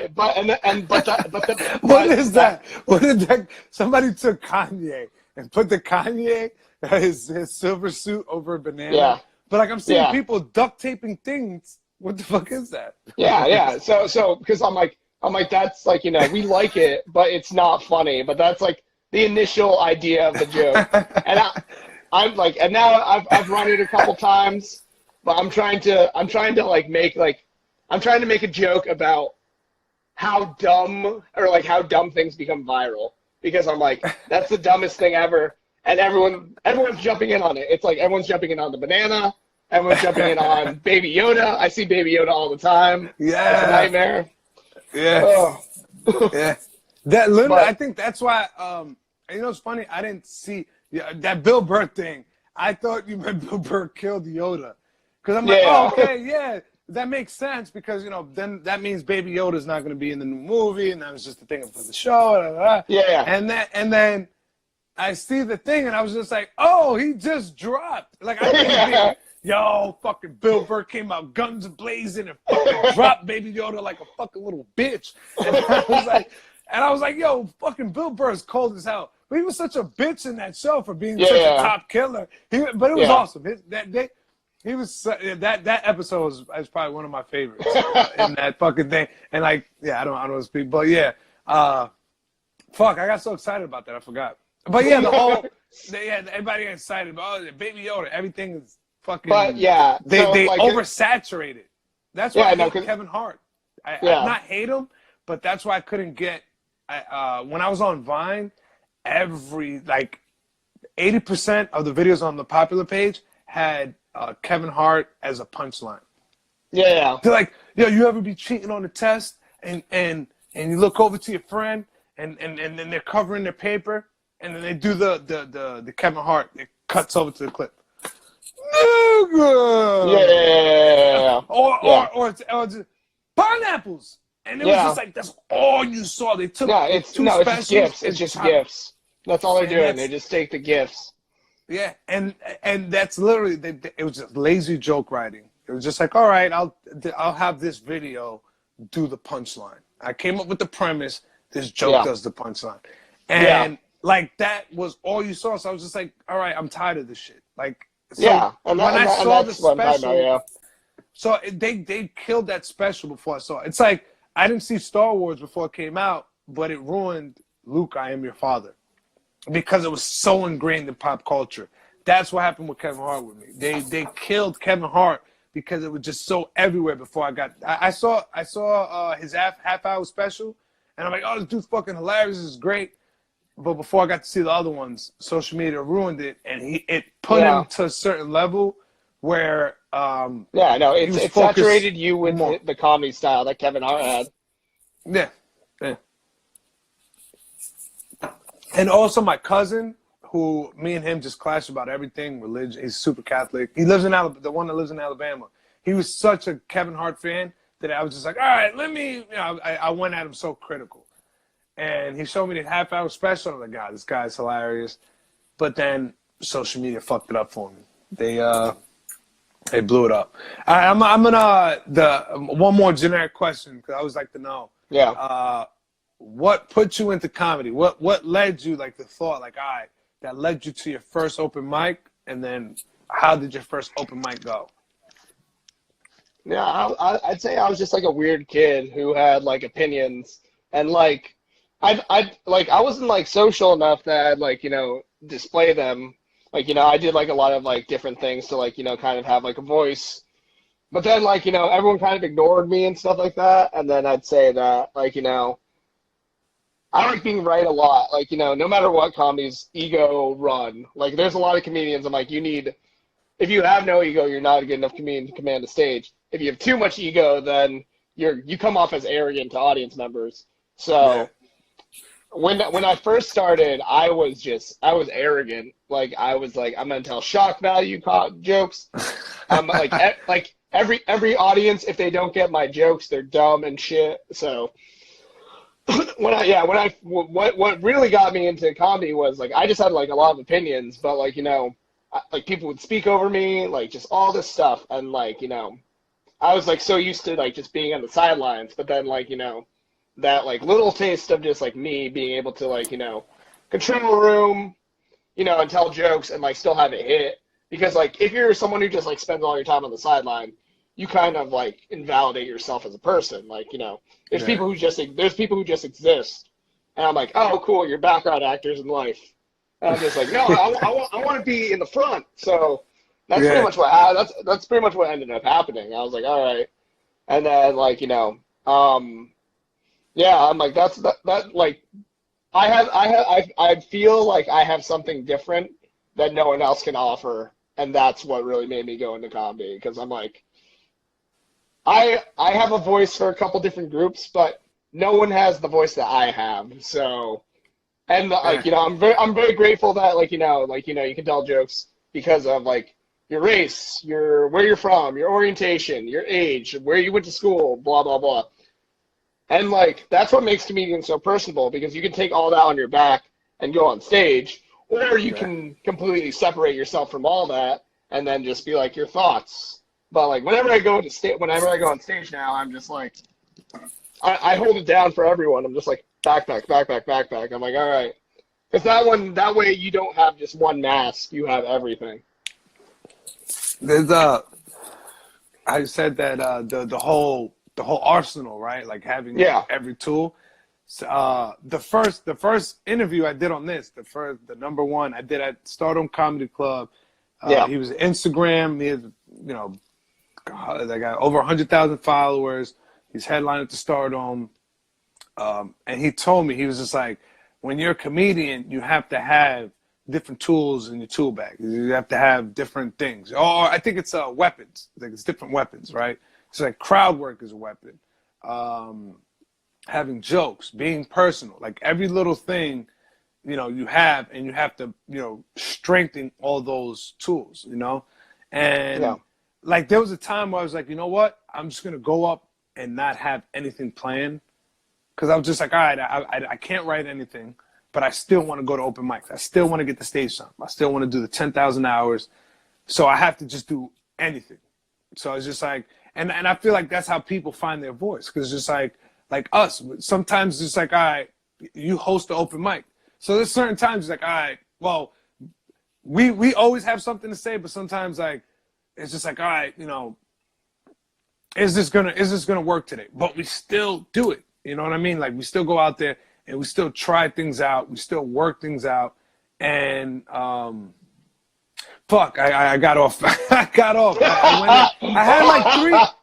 S2: is that? What is that? Somebody took Kanye and put the Kanye, his silver suit over a banana. Yeah. But like, I'm seeing people duct taping things. What the fuck is that?
S1: Yeah. So because I'm like that's like, you know, we like it, but it's not funny. But that's like the initial idea of the joke. And I'm like, and now I've run it a couple times, but I'm trying to make a joke about how dumb things become viral, because I'm like, that's the dumbest thing ever, and everyone's jumping in on it. It's like everyone's jumping in on the banana, everyone's jumping in on Baby Yoda. I see Baby Yoda all the time. Yeah, it's a nightmare.
S2: Yeah, I think that's why. You know, it's funny. I didn't see that Bill Burr thing. I thought you meant Bill Burr killed Yoda, because I'm like, oh, okay, that makes sense, because, you know, then that means Baby Yoda's not going to be in the new movie, and that was just the thing for the show. Blah, blah, blah. And then I see the thing, and I was just like, oh, he just dropped. Like, I think, yo, fucking Bill Burr came out guns blazing and fucking dropped Baby Yoda like a fucking little bitch. And I was like, yo, fucking Bill Burr is cold as hell. But he was such a bitch in that show for being such a top killer. But it was awesome. That episode is probably one of my favorites in that fucking thing. And like, I don't speak, but fuck, I got so excited about that, I forgot. But everybody got excited about Baby Yoda. Everything is fucking. But they like, oversaturated. That's why I hate Kevin Hart. I not hate him, but that's why I couldn't get. When I was on Vine, every like 80% of the videos on the popular page had Kevin Hart as a punchline. They're like, yo, you ever be cheating on the test and you look over to your friend and then they're covering their paper and then they do the Kevin Hart, it cuts over to the clip. sugar.
S1: Yeah.
S2: Or just pineapples. And it was just like, that's all you saw. They took
S1: it's
S2: two
S1: just
S2: specials.
S1: gifts. It's just gifts. That's all they're doing. They just take the gifts.
S2: Yeah, and that's literally it was just lazy joke writing. It was just like, all right, I'll have this video do the punchline. I came up with the premise. This joke does the punchline, and like that was all you saw. So I was just like, all right, I'm tired of this shit. Like, so when I saw the special, so they killed that special before I saw it. It's like I didn't see Star Wars before it came out, but it ruined Luke, I Am Your Father. Because it was so ingrained in pop culture. That's what happened with Kevin Hart with me. They killed Kevin Hart because it was just so everywhere before I saw his half hour special, and I'm like, oh, this dude's fucking hilarious, this is great. But before I got to see the other ones, social media ruined it, and it put him to a certain level where
S1: it saturated you with the comedy style that Kevin Hart had.
S2: Yeah. And also my cousin, who me and him just clash about everything, religion. He's super Catholic. He lives in Alabama, the one that lives in Alabama. He was such a Kevin Hart fan that I was just like, all right, I went at him so critical. And he showed me the half hour special. I'm like, God, this guy's hilarious. But then social media fucked it up for me. They blew it up. I'm gonna one more generic question because I always like to know.
S1: Yeah.
S2: What put you into comedy? What led you, like the thought, like, all right, that led you to your first open mic, and then how did your first open mic go?
S1: Yeah, I'd say I was just like a weird kid who had like opinions, and like I wasn't like social enough that I'd like display them. Like I did like a lot of like different things to like kind of have like a voice, but then like everyone kind of ignored me and stuff like that, and then I'd say that like I like being right a lot. Like, no matter what, comedy's ego run. Like, there's a lot of comedians I'm like, if you have no ego, you're not a good enough comedian to command a stage. If you have too much ego, then you come off as arrogant to audience members. So when I first started, I was arrogant. Like, I was like, I'm going to tell shock value jokes. I'm like every audience, if they don't get my jokes, they're dumb and shit. So what really got me into comedy was like I just had like a lot of opinions, but like like people would speak over me, like just all this stuff, and like I was like so used to like just being on the sidelines, but then like that like little taste of just like me being able to like control a room, and tell jokes and like still have it hit, because like if you're someone who just like spends all your time on the sideline, you kind of like invalidate yourself as a person. Like, there's people who just exist. And I'm like, oh, cool, you're background actors in life. And I'm just like, no, I want to be in the front. So that's pretty much that's pretty much what ended up happening. I was like, all right. And then like, I'm like, that like, I feel like I have something different that no one else can offer. And that's what really made me go into comedy. Because I'm like, I have a voice for a couple different groups, but no one has the voice that I have. So, and like I'm very grateful that like you can tell jokes because of like your race, where you're from, your orientation, your age, where you went to school, blah blah blah. And like that's what makes comedians so personable, because you can take all that on your back and go on stage, or you can completely separate yourself from all that and then just be like your thoughts. But like whenever I go on stage now, I'm just like I hold it down for everyone. I'm just like backpack. I'm like, all right, because that way you don't have just one mask. You have everything.
S2: There's I said that the whole arsenal, right? Like having every tool. The first interview I did on this, the number one I did at Stardom Comedy Club. He was Instagram. He had they got over 100,000 followers. He's headlining at the Stardome. And he told me, he was just like, when you're a comedian, you have to have different tools in your tool bag. You have to have different things. Or I think it's weapons. I think it's different weapons, right? It's like crowd work is a weapon. Having jokes, being personal, like every little thing, you have, and you have to, strengthen all those tools, And like there was a time where I was like, you know what? I'm just gonna go up and not have anything planned, because I was just like, all right, I can't write anything, but I still want to go to open mics. I still want to get the stage time. I still want to do the 10,000 hours. So I have to just do anything. So it's just like, and I feel like that's how people find their voice, because it's just like us. Sometimes it's like, all right, you host the open mic. So there's certain times it's like, all right, well, we always have something to say, but sometimes like it's just like, all right, you know, is this gonna work today? But we still do it. You know what I mean? Like we still go out there and we still try things out. We still work things out. And fuck, I got off. I got off. I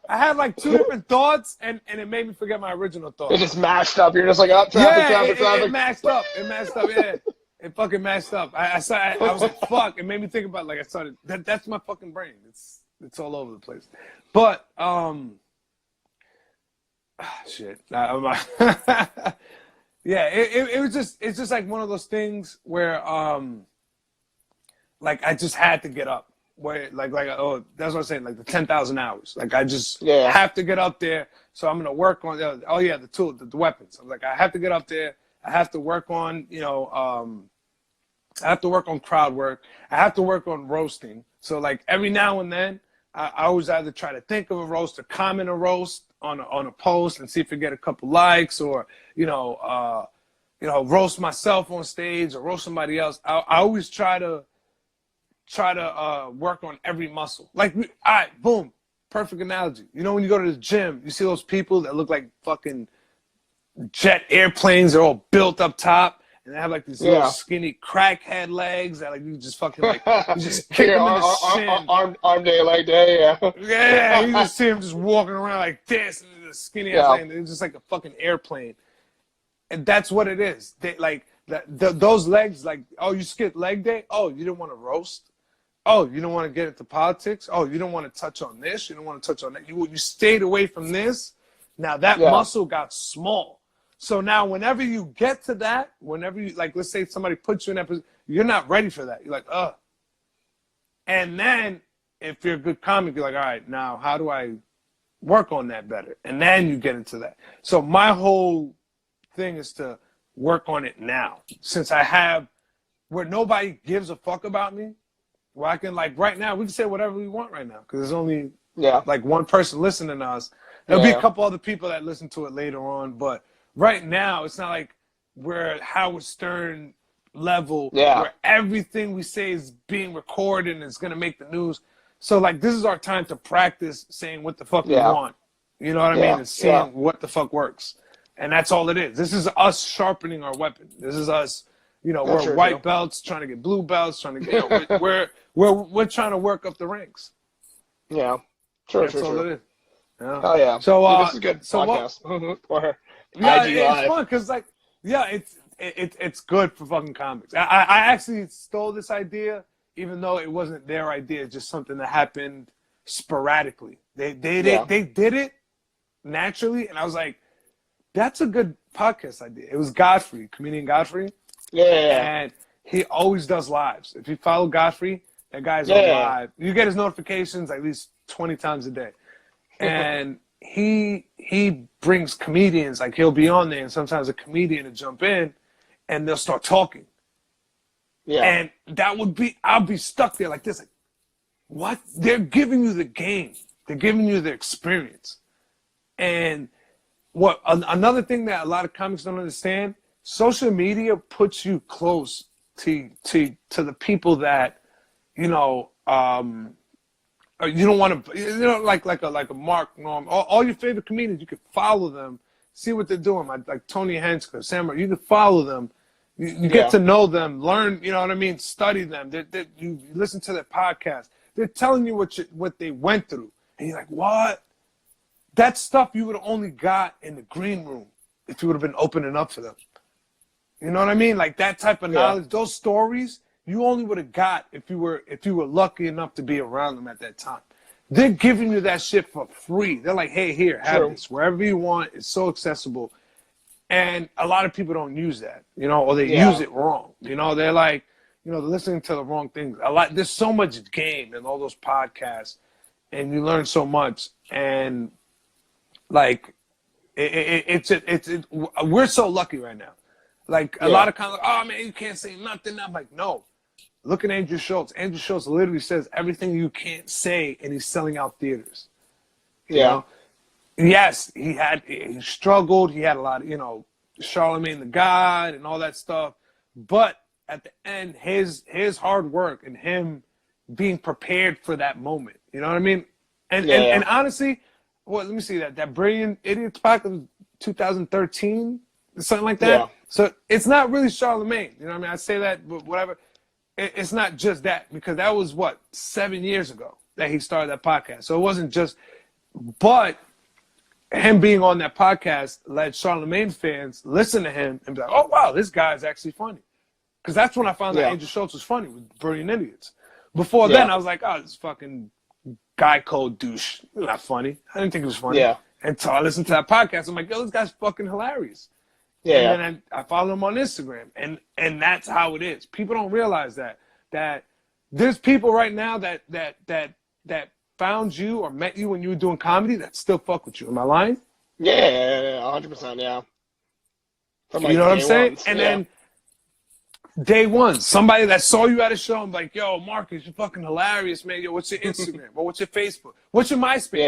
S2: had like two different thoughts, and it made me forget my original thought.
S1: It just mashed up. You're just like, oh, traffic.
S2: It mashed up. Yeah. It fucking mashed up. I was like, fuck. It made me think about, like, I started. That's my fucking brain. It's all over the place. But shit. Yeah. It's just like one of those things where like I just had to get up. Where like oh, that's what I'm saying. Like the 10,000 hours. Like I just have to get up there. So I'm gonna work on the tool, the weapons. I'm like, I have to get up there. I have to work on, you know, I have to work on crowd work. I have to work on roasting. So like every now and then, I always either try to think of a roast or comment a roast on a post and see if I get a couple likes, or you know, roast myself on stage or roast somebody else. I always try to work on every muscle. Like, all right, boom, perfect analogy. You know, when you go to the gym, you see those people that look like fucking jet airplanes. They're all built up top, and they have like these little skinny crackhead legs that like you just fucking like you just kick them in the shin.
S1: Arm day, leg day,
S2: Yeah, you just see them just walking around like this, and the skinny ass thing. They're just like a fucking airplane, and that's what it is. They like those legs. Like, oh, you skipped leg day. Oh, you didn't want to roast. Oh, you don't want to get into politics. Oh, you don't want to touch on this. You don't want to touch on that. You stayed away from this. Now that muscle got small. So now whenever you get to that, whenever you, like, let's say somebody puts you in that position, you're not ready for that. You're like, ugh. And then if you're a good comic, you're like, all right, now how do I work on that better? And then you get into that. So my whole thing is to work on it now. Since I have where nobody gives a fuck about me, where I can, like, right now, we can say whatever we want right now, because there's only like one person listening to us. There'll be a couple other people that listen to it later on, but right now, it's not like we're Howard Stern level where everything we say is being recorded and it's going to make the news. So, like, this is our time to practice saying what the fuck we want. You know what I mean? And seeing what the fuck works. And that's all it is. This is us sharpening our weapon. This is us, you know, we're white belts trying to get blue belts, trying to get, you know, we're trying to work up the ranks.
S1: Yeah.
S2: That's all it is. Yeah.
S1: Oh, yeah.
S2: So,
S1: this is a good podcast.
S2: It's fun because, like, it's good for fucking comics. I actually stole this idea, even though it wasn't their idea. It's just something that happened sporadically. They did it naturally, and I was like, that's a good podcast idea. It was Godfrey, comedian Godfrey. And he always does lives. If you follow Godfrey, that guy's on live. You get his notifications at least 20 times a day. And he brings comedians, like he'll be on there, and sometimes a comedian will jump in and they'll start talking. And that would be, I'll be stuck there like this. Like, what? They're giving you the game. They're giving you the experience. And what another thing that a lot of comics don't understand, social media puts you close to the people that, you know, you don't want to, you know, like a Mark Norm, all your favorite comedians, you can follow them, see what they're doing. Like Tony Hensker, Sam, you can follow them. You get to know them, learn, you know what I mean, study them. You listen to their podcast. They're telling you what they went through. And you're like, what? That stuff you would have only got in the green room if you would have been opening up for them. You know what I mean? Like that type of knowledge, those stories, you only would have got if you were lucky enough to be around them at that time. They're giving you that shit for free. They're like, hey, here, have this wherever you want. It's so accessible. And a lot of people don't use that, you know, or they use it wrong. You know, they're like, you know, listening to the wrong things. There's so much game in all those podcasts, and you learn so much. And like, we're so lucky right now. Like a lot of kind of, oh man, you can't say nothing. I'm like, no. Look at Andrew Schultz. Andrew Schultz literally says everything you can't say, and he's selling out theaters. You know? Yes, he struggled. He had a lot of, you know, Charlemagne the God and all that stuff. But at the end, his hard work and him being prepared for that moment. You know what I mean? And honestly, well, let me see that Brilliant Idiots podcast was 2013, something like that. Yeah. So it's not really Charlemagne. You know what I mean? I say that, but whatever. It's not just that, because that was 7 years ago that he started that podcast. So it wasn't just, but him being on that podcast led Charlemagne fans listen to him and be like, oh wow, this guy's actually funny. Because that's when I found out Andrew Schultz was funny with Brilliant Idiots. Before then, I was like, oh, this fucking guy code douche. He's not funny. I didn't think he was funny. Yeah. Until I listened to that podcast, I'm like, yo, this guy's fucking hilarious. Yeah. And then I follow him on Instagram, and that's how it is. People don't realize that there's people right now that found you or met you when you were doing comedy that still fuck with you. Am I lying?
S1: Yeah, 100%. Yeah.
S2: From you know what I'm saying? And then day one, somebody that saw you at a show, I'm like, yo, Marcus, you're fucking hilarious, man. Yo, what's your Instagram? Or what's your Facebook? What's your MySpace?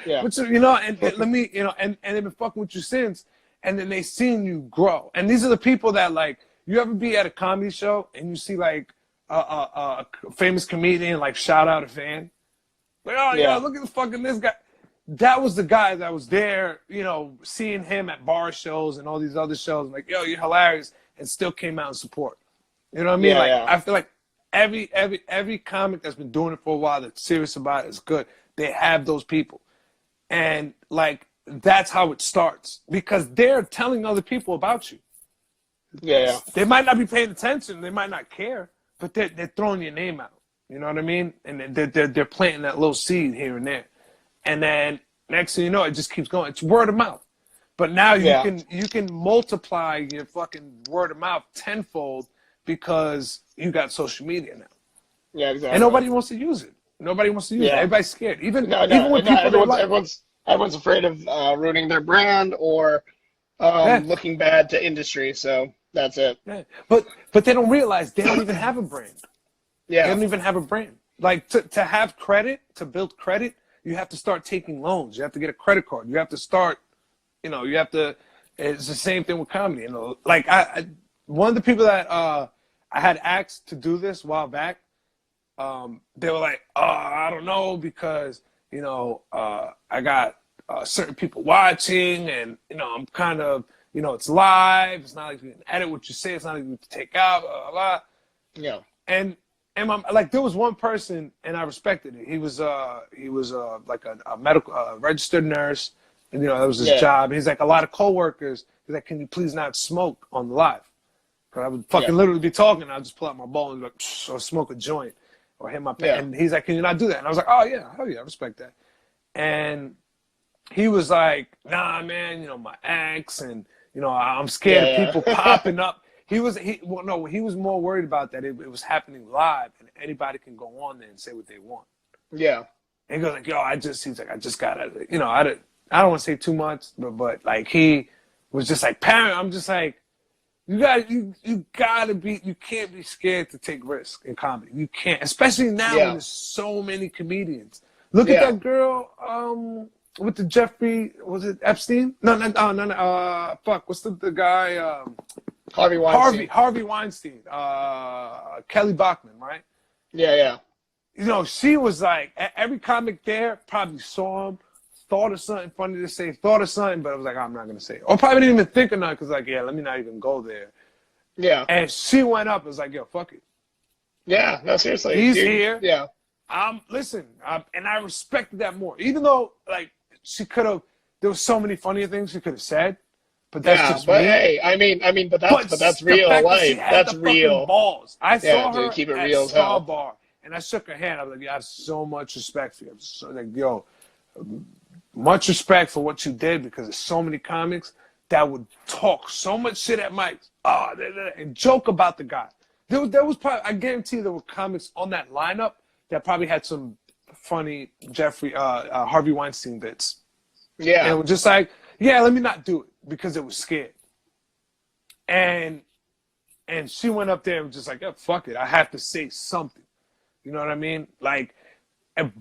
S2: Yeah. What's your, you know, and let me, you know, and they've been fucking with you since. And then they seen you grow. And these are the people that, like, you ever be at a comedy show and you see, like, a famous comedian, like, shout out a fan? Like, oh, yeah, look at the fucking this guy. That was the guy that was there, you know, seeing him at bar shows and all these other shows. Like, yo, you're hilarious. And still came out and support. You know what I mean? I feel like every comic that's been doing it for a while that's serious about it is good. They have those people. And, like, that's how it starts, because they're telling other people about you. Yeah. They might not be paying attention, they might not care, but they're throwing your name out. You know what I mean? And they're planting that little seed here and there. And then next thing you know, it just keeps going. It's word of mouth. But now you can multiply your fucking word of mouth tenfold because you got social media now. Yeah, exactly. And nobody wants to use it. Nobody wants to use it. Everybody's scared. Even when people
S1: everyone's afraid of ruining their brand or looking bad to industry. So that's it. Yeah.
S2: But they don't realize they don't even have a brand. Yeah. They don't even have a brand. Like to have credit, to build credit, you have to start taking loans. You have to get a credit card. You have to start, you know, it's the same thing with comedy. You know, like one of the people that I had asked to do this a while back, they were like, oh, I don't know, because, you know, I got certain people watching, and, you know, I'm kind of, you know, it's live. It's not like you can edit what you say. It's not like you can take out, blah, blah, blah. Yeah. And I'm, like, there was one person, and I respected it. He was like a medical, registered nurse, and, you know, that was his job. He's like, a lot of coworkers, he's like, can you please not smoke on the live? Because I would fucking literally be talking, and I'd just pull out my ball and be like, or smoke a joint, or hit my pen. And he's like, can you not do that? And I was like, oh, yeah, hell yeah, I respect that. And he was like, nah, man, you know, my ex, and, you know, I'm scared of people popping up. He was more worried about that. It was happening live, and anybody can go on there and say what they want. Yeah. And he goes like, yo, he's like, I just gotta, you know, I don't want to say too much, but like, he was just like, parent, I'm just like, you can't be scared to take risks in comedy. You can't, especially now when there's so many comedians. Look at that girl, with the Jeffrey, was it Epstein? No. Fuck, what's the guy?
S1: Harvey Weinstein.
S2: Harvey Weinstein. Kelly Bachman, right?
S1: Yeah.
S2: You know, she was like, every comic there probably saw him, thought of something funny to say, but I was like, I'm not going to say it. Or probably didn't even think of nothing, because like, let me not even go there. Yeah. And she went up and was like, yo, fuck it.
S1: Yeah, no, seriously.
S2: He's here. Yeah. Listen, and I respected that more. Even though, like, she could have, there was so many funnier things she could have said, but that's just
S1: but
S2: me.
S1: Hey, I mean, but that's real life. That's real.
S2: Balls. I saw her
S1: keep it
S2: at
S1: real
S2: Star Bar, and I shook her hand. I was like, I have so much respect for you. I'm so, like, yo, much respect for what you did, because there's so many comics that would talk so much shit at mics, and joke about the guy. There was probably, I guarantee there were comics on that lineup that probably had some funny Harvey Weinstein bits.
S1: Yeah.
S2: And it was just like, yeah, let me not do it because it was scared. And she went up there and was just like, yeah, fuck it. I have to say something. You know what I mean? Like,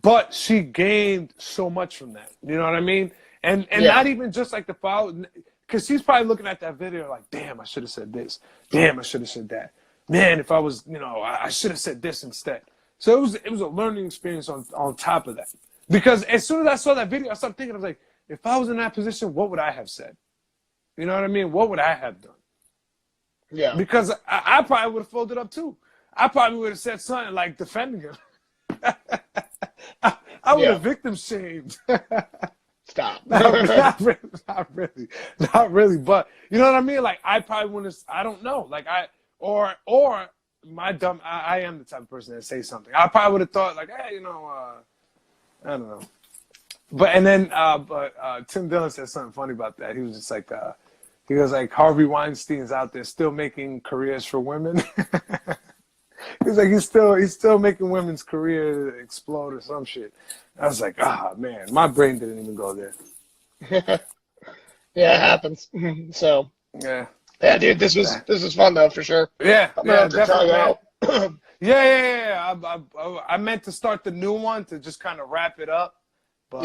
S2: but she gained so much from that. You know what I mean? And not even just like the follow, because she's probably looking at that video like, damn, I should have said this. Damn, I should have said that. Man, if I was, I should have said this instead. So it was a learning experience on top of that. Because as soon as I saw that video, I started thinking, I was like, if I was in that position, what would I have said? You know what I mean? What would I have done?
S1: Yeah.
S2: Because I probably would have folded up too. I probably would have said something like defending him. I would have victim shamed.
S1: Stop.
S2: not really. But you know what I mean? Like I probably wouldn't. I don't know. Like or my dumb. I am the type of person that say something. I probably would have thought like, hey, I don't know. But Tim Dillon said something funny about that. He was just like, he was like, Harvey Weinstein's out there still making careers for women. He's like, he's still making women's career explode or some shit. I was like, man, my brain didn't even go there.
S1: Yeah, it happens. So
S2: yeah,
S1: dude, this was fun though for sure.
S2: Yeah,
S1: I'm gonna have to try it out.
S2: Yeah. I meant to start the new one to just kind of wrap it up, but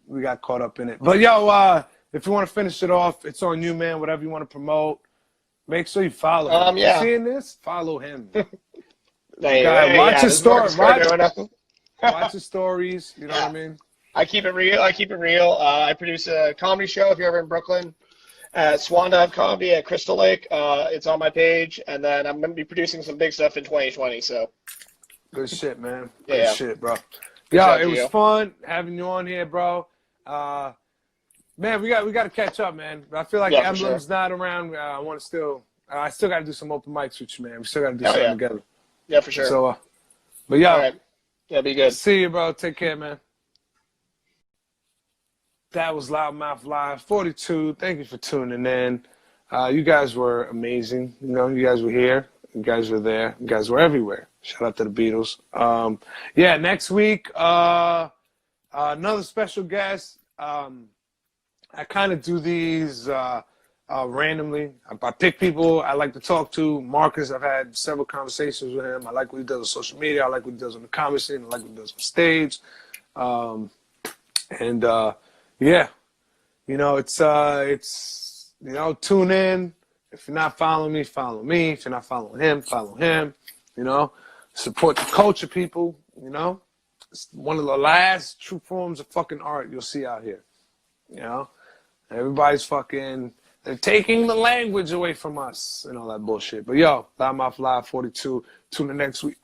S2: we got caught up in it. But yo, if you want to finish it off, it's on you, man. Whatever you want to promote. Make sure you follow him.
S1: Yeah.
S2: You seeing this? Follow him.
S1: Watch
S2: his story. Watch his stories. You know what I mean?
S1: I keep it real. I produce a comedy show if you're ever in Brooklyn at Swan Dive Comedy at Crystal Lake. It's on my page. And then I'm going to be producing some big stuff in 2020. So
S2: good shit, man.
S1: Yeah.
S2: Good shit, bro. Yo, it was fun having you on here, bro. Man, we got to catch up, man. I feel like Emblem's not around. I still got to do some open mics with you, man. We still got to do something together.
S1: Yeah, for sure.
S2: So, but yeah,
S1: right. Yeah, be good.
S2: See you, bro. Take care, man. That was Loudmouth Live 42. Thank you for tuning in. You guys were amazing. You guys were here. You guys were there. You guys were everywhere. Shout out to the Beatles. Next week, another special guest. I kind of do these randomly. I pick people I like to talk to. Marcus, I've had several conversations with him. I like what he does on social media. I like what he does on the comedy scene. I like what he does on stage. It's tune in. If you're not following me, follow me. If you're not following him, follow him. Support the culture, people. It's one of the last true forms of fucking art you'll see out here. Everybody's they're taking the language away from us and all that bullshit. But yo, Loudmouth Live 42. Tune in next week.